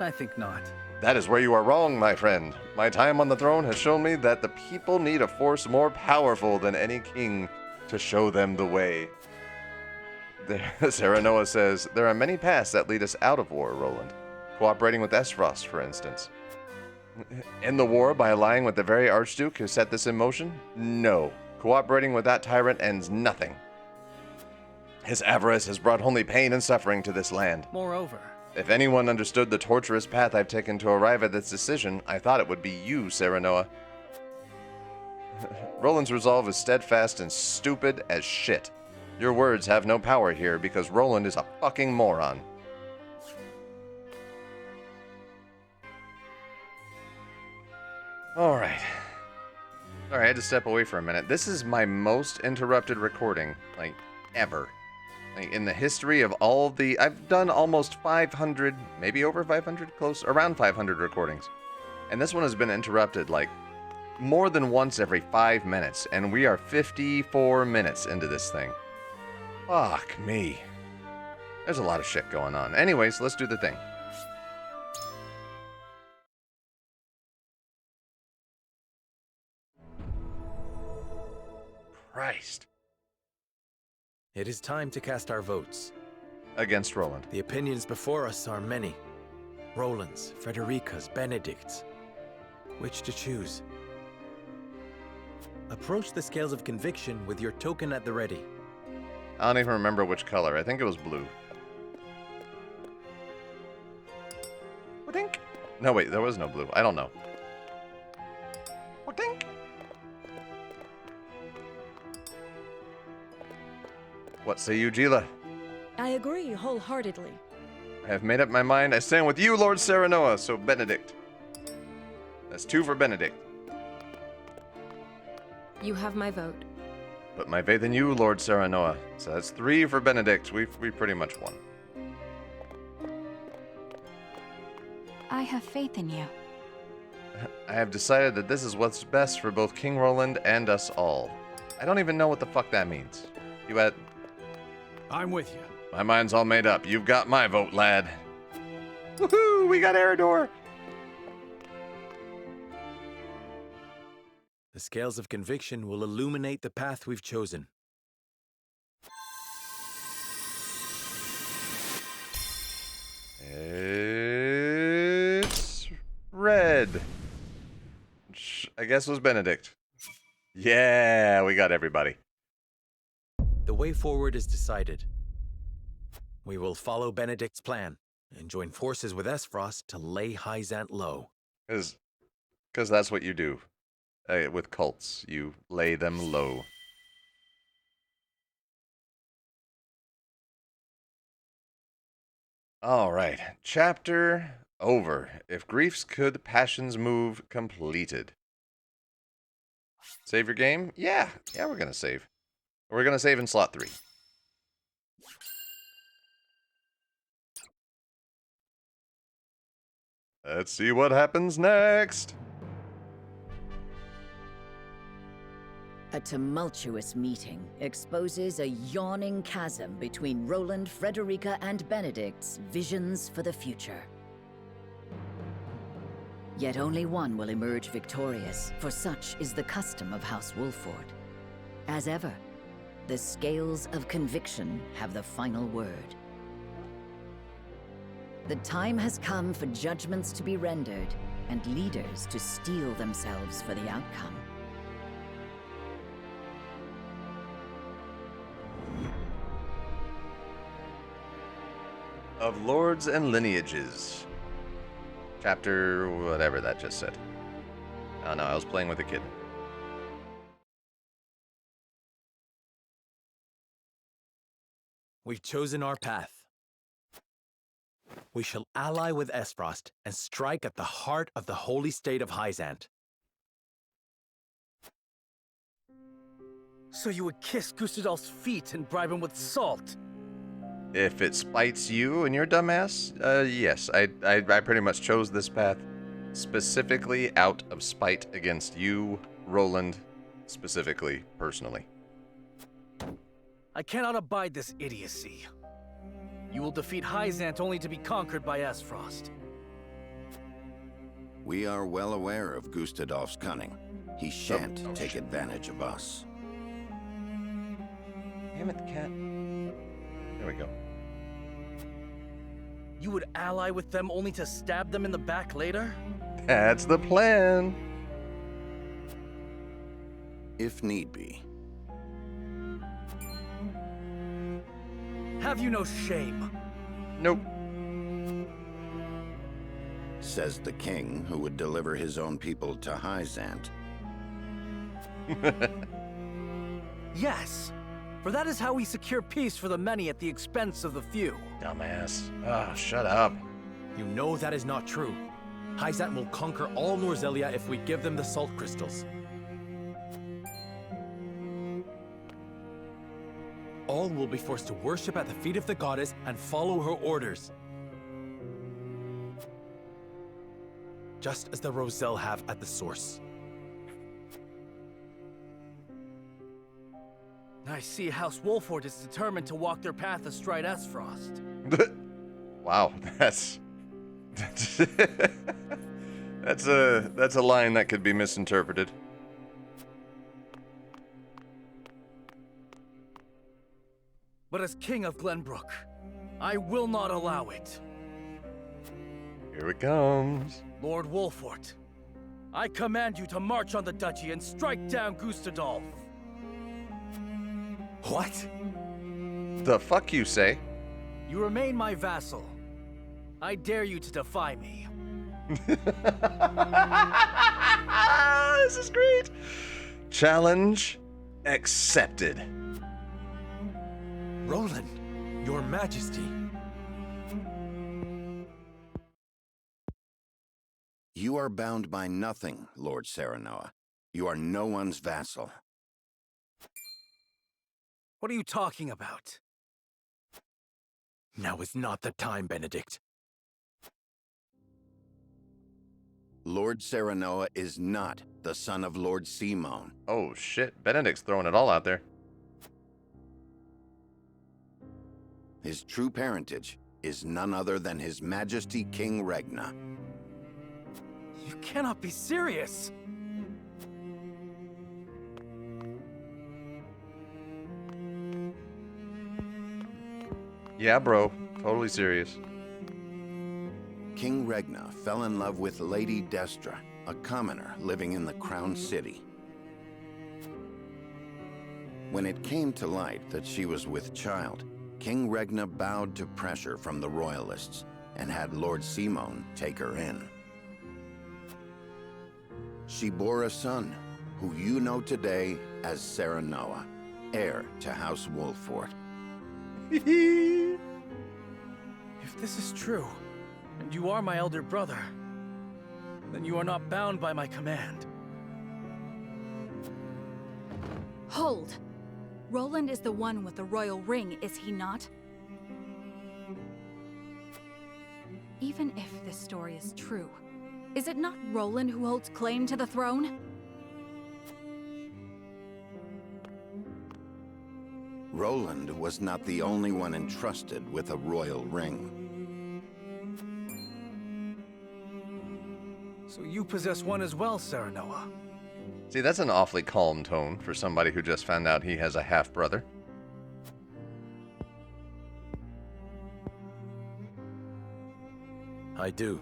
I think not. That is where you are wrong, my friend. My time on the throne has shown me that the people need a force more powerful than any king to show them the way. Serenoa says, there are many paths that lead us out of war, Roland. Cooperating with Esfrost, for instance. End the war by allying with the very Archduke who set this in motion? No. Cooperating with that tyrant ends nothing. His avarice has brought only pain and suffering to this land. Moreover, if anyone understood the torturous path I've taken to arrive at this decision, I thought it would be you, Serenoa. Roland's resolve is steadfast and stupid as shit. Your words have no power here because Roland is a fucking moron. Alright. Sorry, I had to step away for a minute. This is my most interrupted recording, like, ever. Like, in the history of all the... I've done almost 500, maybe over 500, close, around 500 recordings. And this one has been interrupted, like, more than once every 5 minutes. And we are 54 minutes into this thing. Fuck me. There's a lot of shit going on. Anyways, let's do the thing. Christ. It is time to cast our votes. Against Roland. The opinions before us are many. Roland's, Frederica's, Benedict's. Which to choose? Approach the scales of conviction with your token at the ready. I don't even remember which color. I think it was blue. Dink. No, wait, there was no blue. I don't know. Dink. What say you, Gila? I agree wholeheartedly. I have made up my mind. I stand with you, Lord Serenoa, so Benedict. That's 2 for Benedict. You have my vote. Put my faith in you, Lord Serenoa. So that's 3 for Benedict. We pretty much won. I have faith in you. I have decided that this is what's best for both King Roland and us all. I don't even know what the fuck that means. You had... I'm with you. My mind's all made up. You've got my vote, lad. Woohoo! We got Eredor! The scales of conviction will illuminate the path we've chosen. It's red. Which I guess was Benedict. Yeah, we got everybody. The way forward is decided. We will follow Benedict's plan and join forces with Esfrost to lay Hyzant low. Because that's what you do. With cults, you lay them low. All right, chapter over. If griefs could, passions move, completed. Save your game? Yeah, we're gonna save. We're gonna save in slot 3. Let's see what happens next. A tumultuous meeting exposes a yawning chasm between Roland, Frederica, and Benedict's visions for the future. Yet only one will emerge victorious, for such is the custom of House Wolford. As ever, the scales of conviction have the final word. The time has come for judgments to be rendered, and leaders to steel themselves for the outcome. Of Lords and Lineages. Chapter whatever that just said. Oh no, I was playing with a kid. We've chosen our path. We shall ally with Esfrost and strike at the heart of the holy state of Hyzant. So you would kiss Gustadolf's feet and bribe him with salt? If it spites you and your dumbass, yes. I pretty much chose this path specifically out of spite against you, Roland, specifically, personally. I cannot abide this idiocy. You will defeat Hyzant only to be conquered by Esfrost. We are well aware of Gustadolf's cunning. He shan't take advantage of us. Damn it, cat. There we go. You would ally with them only to stab them in the back later? That's the plan. If need be. Have you no shame? Nope. Says the king who would deliver his own people to Hyzant. Yes, for that is how we secure peace for the many at the expense of the few. Dumbass. Oh, shut up. You know that is not true. Hyzant will conquer all Norzelia if we give them the salt crystals. All will be forced to worship at the feet of the goddess and follow her orders. Just as the Roselle have at the source. I see House Wolford is determined to walk their path astride Esfrost. Wow, that's a line that could be misinterpreted. But as King of Glenbrook, I will not allow it. Here it comes. Lord Wolford, I command you to march on the duchy and strike down Gustadolf. What? The fuck you say? You remain my vassal. I dare you to defy me. This is great. Challenge accepted. Roland, your majesty. You are bound by nothing, Lord Serenoa. You are no one's vassal. What are you talking about? Now is not the time, Benedict. Lord Serenoa is not the son of Lord Simon. Oh shit, Benedict's throwing it all out there. His true parentage is none other than His Majesty King Regna. You cannot be serious! Yeah, bro. Totally serious. King Regna fell in love with Lady Destra, a commoner living in the Crown City. When it came to light that she was with child, King Regna bowed to pressure from the Royalists and had Lord Simon take her in. She bore a son, who you know today as Serenoa, heir to House Wolffort. If this is true, and you are my elder brother, then you are not bound by my command. Hold! Roland is the one with the royal ring, is he not? Even if this story is true, is it not Roland who holds claim to the throne? Roland was not the only one entrusted with a royal ring. So you possess one as well, Serenoa. See, that's an awfully calm tone for somebody who just found out he has a half-brother. I do.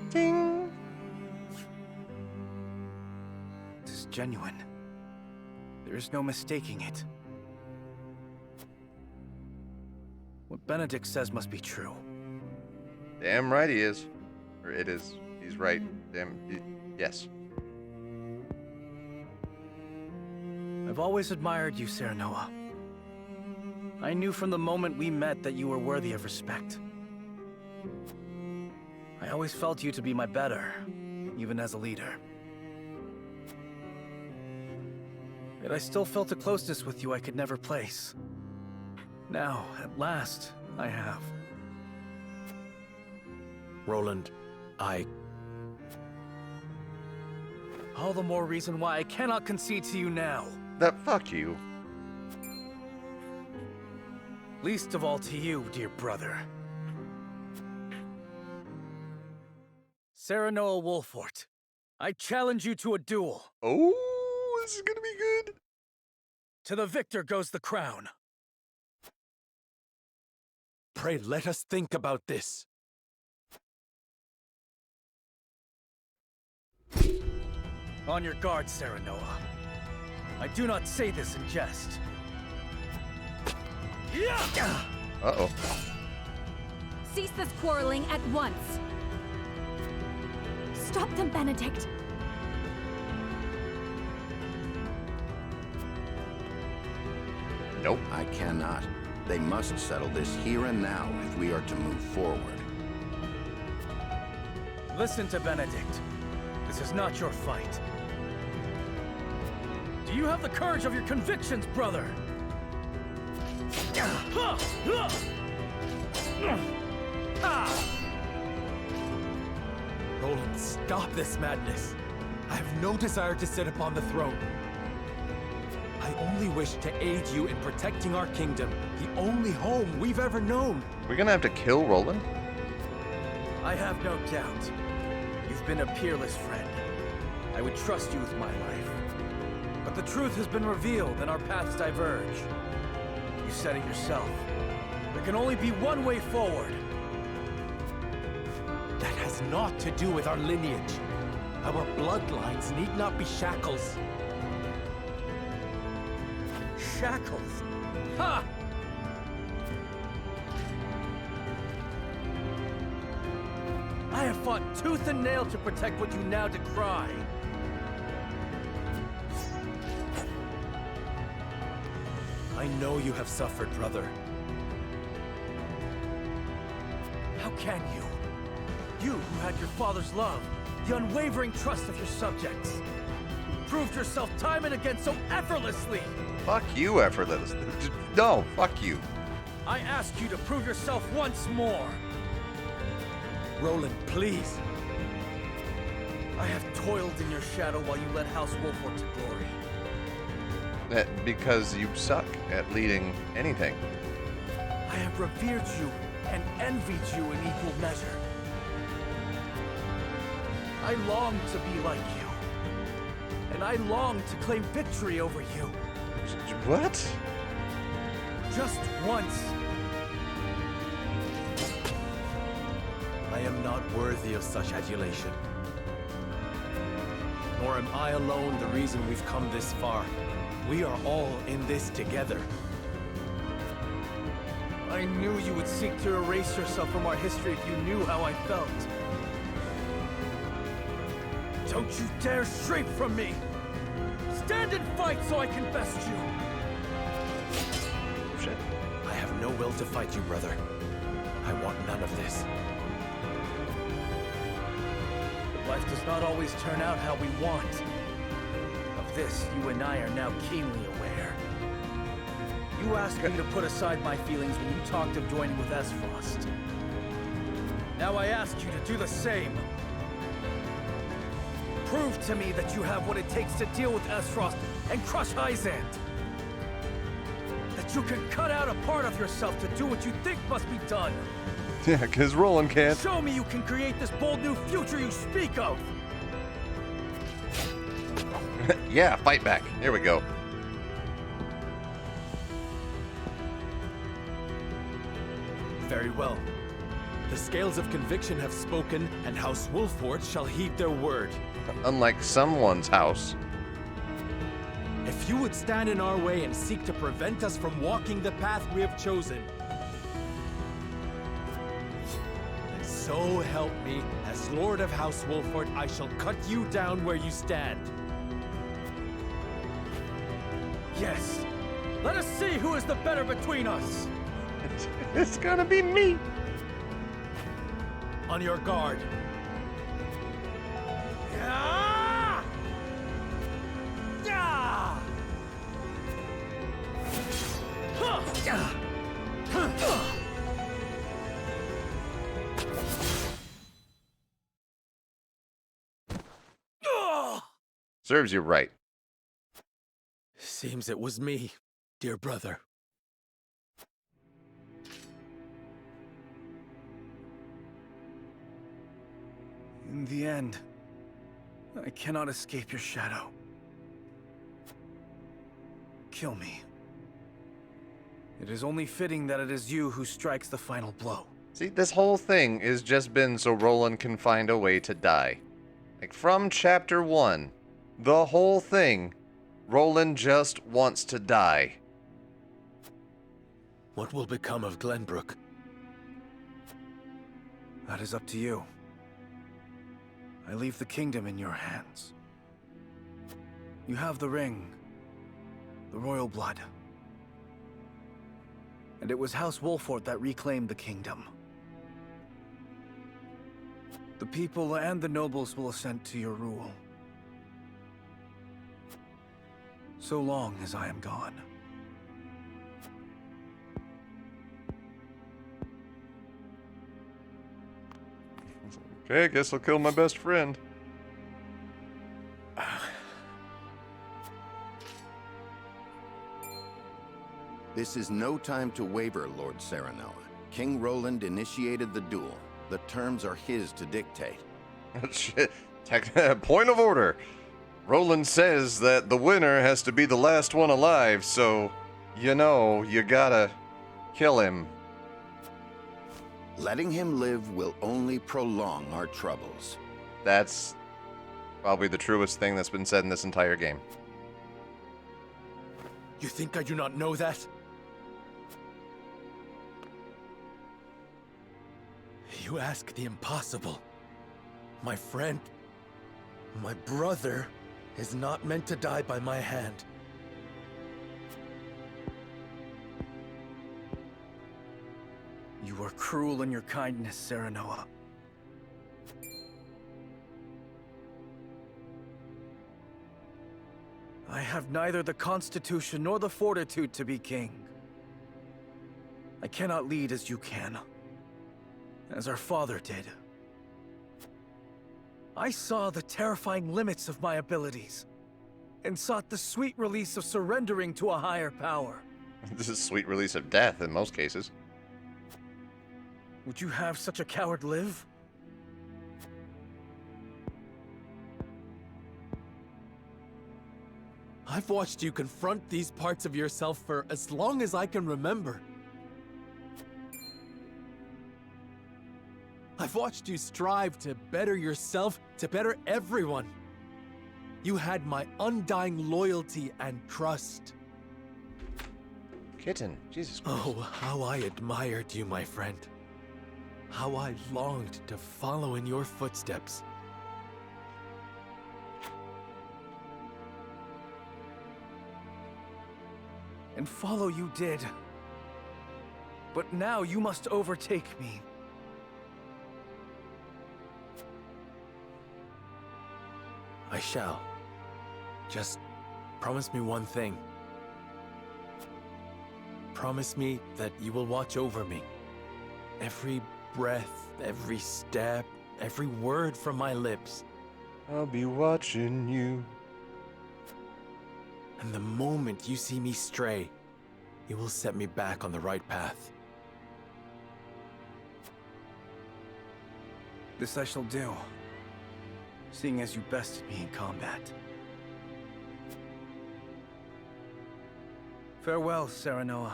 Ding! This is genuine. There is no mistaking it. What Benedict says must be true. Damn right he is. Or it is. He's right. Yes. I've always admired you, Serenoa. I knew from the moment we met that you were worthy of respect. I always felt you to be my better, even as a leader. Yet I still felt a closeness with you I could never place. Now, at last, I have. Roland, All the more reason why I cannot concede to you now. Fuck you. Least of all to you, dear brother. Serenoa Wolffort, I challenge you to a duel. Oh, this is gonna be good. To the victor goes the crown. pray let us think about this. On your guard, Serenoa. I do not say this in jest. Uh-oh. Cease this quarreling at once. Stop them, Benedict. Nope. I cannot. They must settle this here and now if we are to move forward. Listen to Benedict. This is not your fight. Do you have the courage of your convictions, brother? Roland, stop this madness. I have no desire to sit upon the throne. I only wish to aid you in protecting our kingdom, the only home we've ever known. We're gonna have to kill Roland? I have no doubt. You've been a peerless friend. I would trust you with my life. But the truth has been revealed and our paths diverge. You said it yourself. There can only be one way forward. That has naught to do with our lineage. Our bloodlines need not be shackles. Shackles? Ha! I have fought tooth and nail to protect what you now decry. I know you have suffered, brother. How can you? You who had your father's love, the unwavering trust of your subjects. You proved yourself time and again so effortlessly. Fuck you, effortless. No, fuck you. I ask you to prove yourself once more. Roland, please. I have toiled in your shadow while you led House Wolford to glory. Because you suck at leading anything. I have revered you and envied you in equal measure. I long to be like you. And I long to claim victory over you. What? Just once. I am not worthy of such adulation. Nor am I alone the reason we've come this far. We are all in this together. I knew you would seek to erase yourself from our history if you knew how I felt. Don't you dare stray from me! Stand and fight so I can best you! Oh shit. I have no will to fight you, brother. I want none of this. Life does not always turn out how we want. Of this, you and I are now keenly aware. You asked me to put aside my feelings when you talked of joining with Esfrost. Now I ask you to do the same. Prove to me that you have what it takes to deal with Esfrost and crush Hyzant. That you can cut out a part of yourself to do what you think must be done. Yeah, because Roland can't. Show me you can create this bold new future you speak of! Yeah, fight back. Here we go. Very well. The scales of conviction have spoken, and House Wolford shall heed their word. Unlike someone's house. If you would stand in our way and seek to prevent us from walking the path we have chosen, then so help me, as Lord of House Wolford, I shall cut you down where you stand. Yes. Let us see who is the better between us. It's gonna be me. On your guard. Yeah! Yeah! Serves you right. Seems it was me, dear brother. In the end, I cannot escape your shadow. Kill me. It is only fitting that it is you who strikes the final blow. See, this whole thing has just been so Roland can find a way to die. Like, from chapter 1, the whole thing, Roland just wants to die. What will become of Glenbrook? That is up to you. I leave the kingdom in your hands. You have the ring, the royal blood. And it was House Wolford that reclaimed the kingdom. The people and the nobles will assent to your rule. So long as I am gone. Okay, I guess I'll kill my best friend. This is no time to waver, Lord Serenoa. King Roland initiated the duel. The terms are his to dictate. Shit. Point of order. Roland says that the winner has to be the last one alive, so, you know, you gotta kill him. Letting him live will only prolong our troubles. That's probably the truest thing that's been said in this entire game. You think I do not know that? You ask the impossible. My friend, my brother, is not meant to die by my hand. You are cruel in your kindness, Serenoa. I have neither the constitution nor the fortitude to be king. I cannot lead as you can, as our father did. I saw the terrifying limits of my abilities, and sought the sweet release of surrendering to a higher power. This is sweet release of death in most cases. Would you have such a coward live? I've watched you confront these parts of yourself for as long as I can remember. I've watched you strive to better yourself, to better everyone. You had my undying loyalty and trust. Kitten, Jesus Christ. Oh, how I admired you, my friend. How I longed to follow in your footsteps. And follow you did. But now you must overtake me. I shall. Just promise me one thing. Promise me that you will watch over me. Every breath, every step, every word from my lips. I'll be watching you. And the moment you see me stray, you will set me back on the right path. This I shall do, seeing as you bested me in combat. Farewell, Serenoa.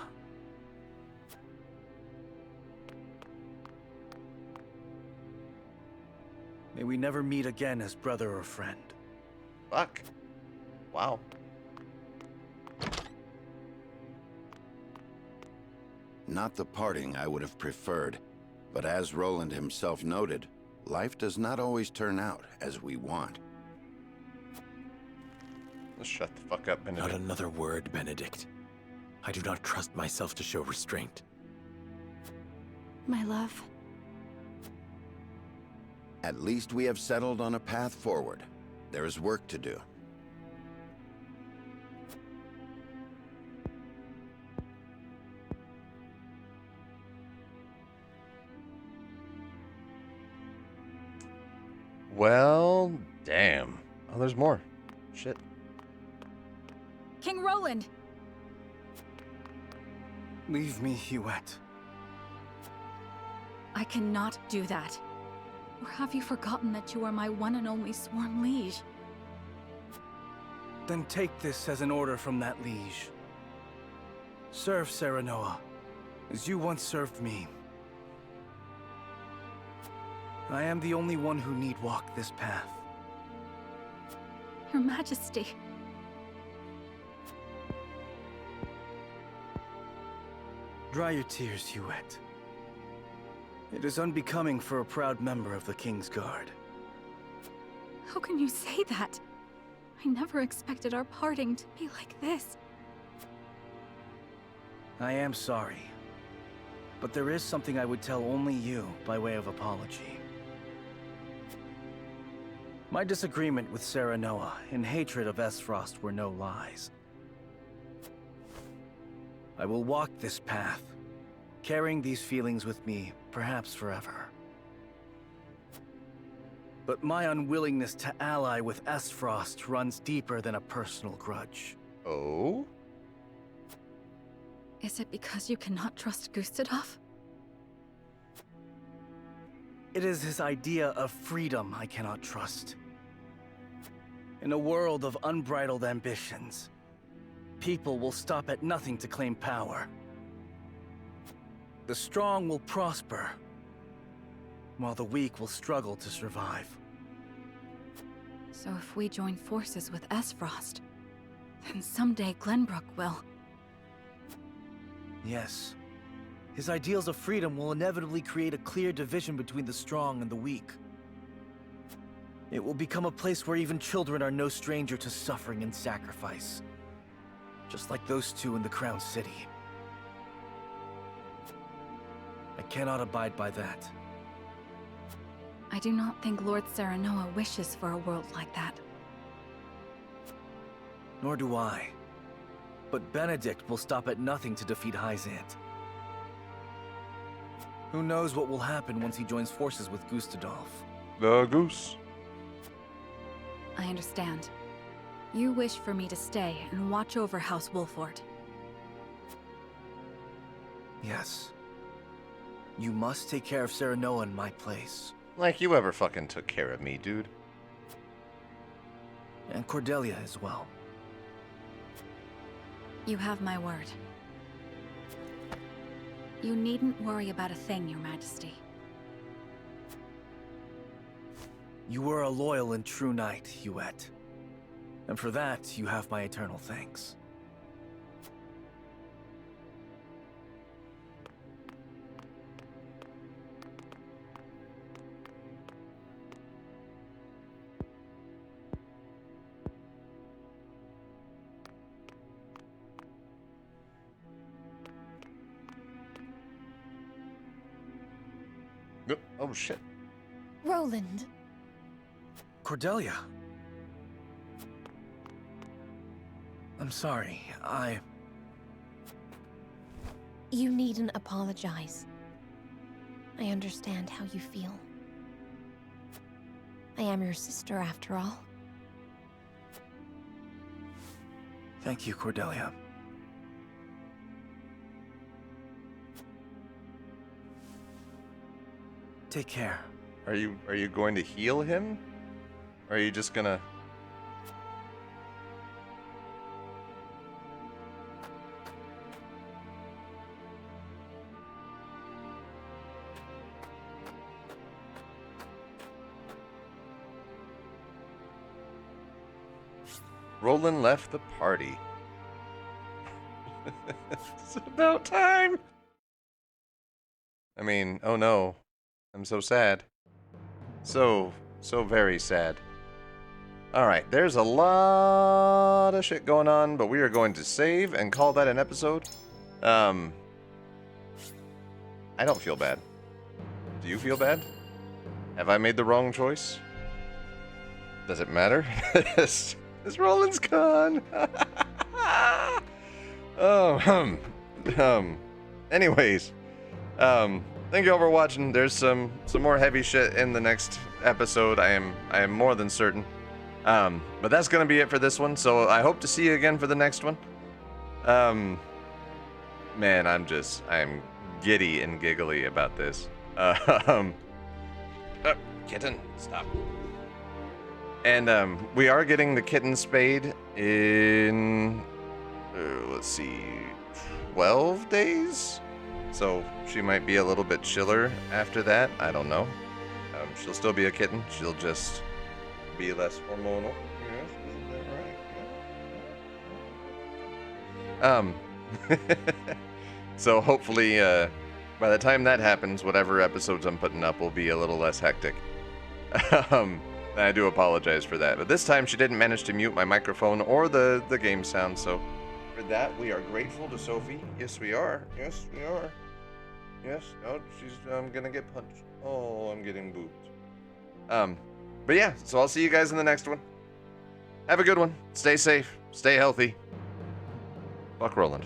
May we never meet again as brother or friend. Fuck. Wow. Not the parting I would have preferred, but as Roland himself noted, life does not always turn out as we want. Let's shut the fuck up, Benedict. Not another word, Benedict. I do not trust myself to show restraint. My love. At least we have settled on a path forward. There is work to do. Well, damn. Oh, there's more. Shit. King Roland! Leave me, Huette. I cannot do that. Or have you forgotten that you are my one and only sworn liege? Then take this as an order from that liege. Serve Serenoa, as you once served me. I am the only one who need walk this path. Your Majesty. Dry your tears, Huette. It is unbecoming for a proud member of the King's Guard. How can you say that? I never expected our parting to be like this. I am sorry. But there is something I would tell only you by way of apology. My disagreement with Serenoa and hatred of Esfrost were no lies. I will walk this path, carrying these feelings with me, perhaps forever. But my unwillingness to ally with Esfrost runs deeper than a personal grudge. Oh? Is it because you cannot trust Gustadolf? It is his idea of freedom I cannot trust. In a world of unbridled ambitions, people will stop at nothing to claim power. The strong will prosper, while the weak will struggle to survive. So if we join forces with Esfrost, then someday Glenbrook will. Yes. His ideals of freedom will inevitably create a clear division between the strong and the weak. It will become a place where even children are no stranger to suffering and sacrifice. Just like those two in the Crown City. I cannot abide by that. I do not think Lord Serenoa wishes for a world like that. Nor do I. But Benedict will stop at nothing to defeat Hyzant. Who knows what will happen once he joins forces with Gustadolf? The goose. I understand. You wish for me to stay and watch over House Wolford. Yes. You must take care of Serenoa in my place. Like you ever fucking took care of me, dude. And Cordelia as well. You have my word. You needn't worry about a thing, Your Majesty. You were a loyal and true knight, Huette. And for that, you have my eternal thanks. Oh shit. Roland. Cordelia. I'm sorry, You needn't apologize. I understand how you feel. I am your sister after all. Thank you, Cordelia. Take care. Are you going to heal him? Or are you just gonna... Roland left the party. It's about time. I mean, oh no. I'm so sad. So very sad. Alright, there's a lot of shit going on, but we are going to save and call that an episode. I don't feel bad. Do you feel bad? Have I made the wrong choice? Does it matter? This Roland's gone. Anyways, thank you all for watching. There's some more heavy shit in the next episode. I am more than certain. But that's gonna be it for this one. So I hope to see you again for the next one. Man, I'm giddy and giggly about this. Kitten, stop. And we are getting the kitten spayed in, let's see, 12 days? So she might be a little bit chiller after that. I don't know. She'll still be a kitten. She'll just be less hormonal. Yes, isn't that right? So hopefully, by the time that happens, whatever episodes I'm putting up will be a little less hectic. I do apologize for that. But this time she didn't manage to mute my microphone or the game sound, so for that we are grateful to Sophie. Yes, we are. Yes, we are. Yes. Oh, she's gonna get punched. Oh, I'm getting booped. But yeah, so I'll see you guys in the next one. Have a good one. Stay safe. Stay healthy. Fuck Roland.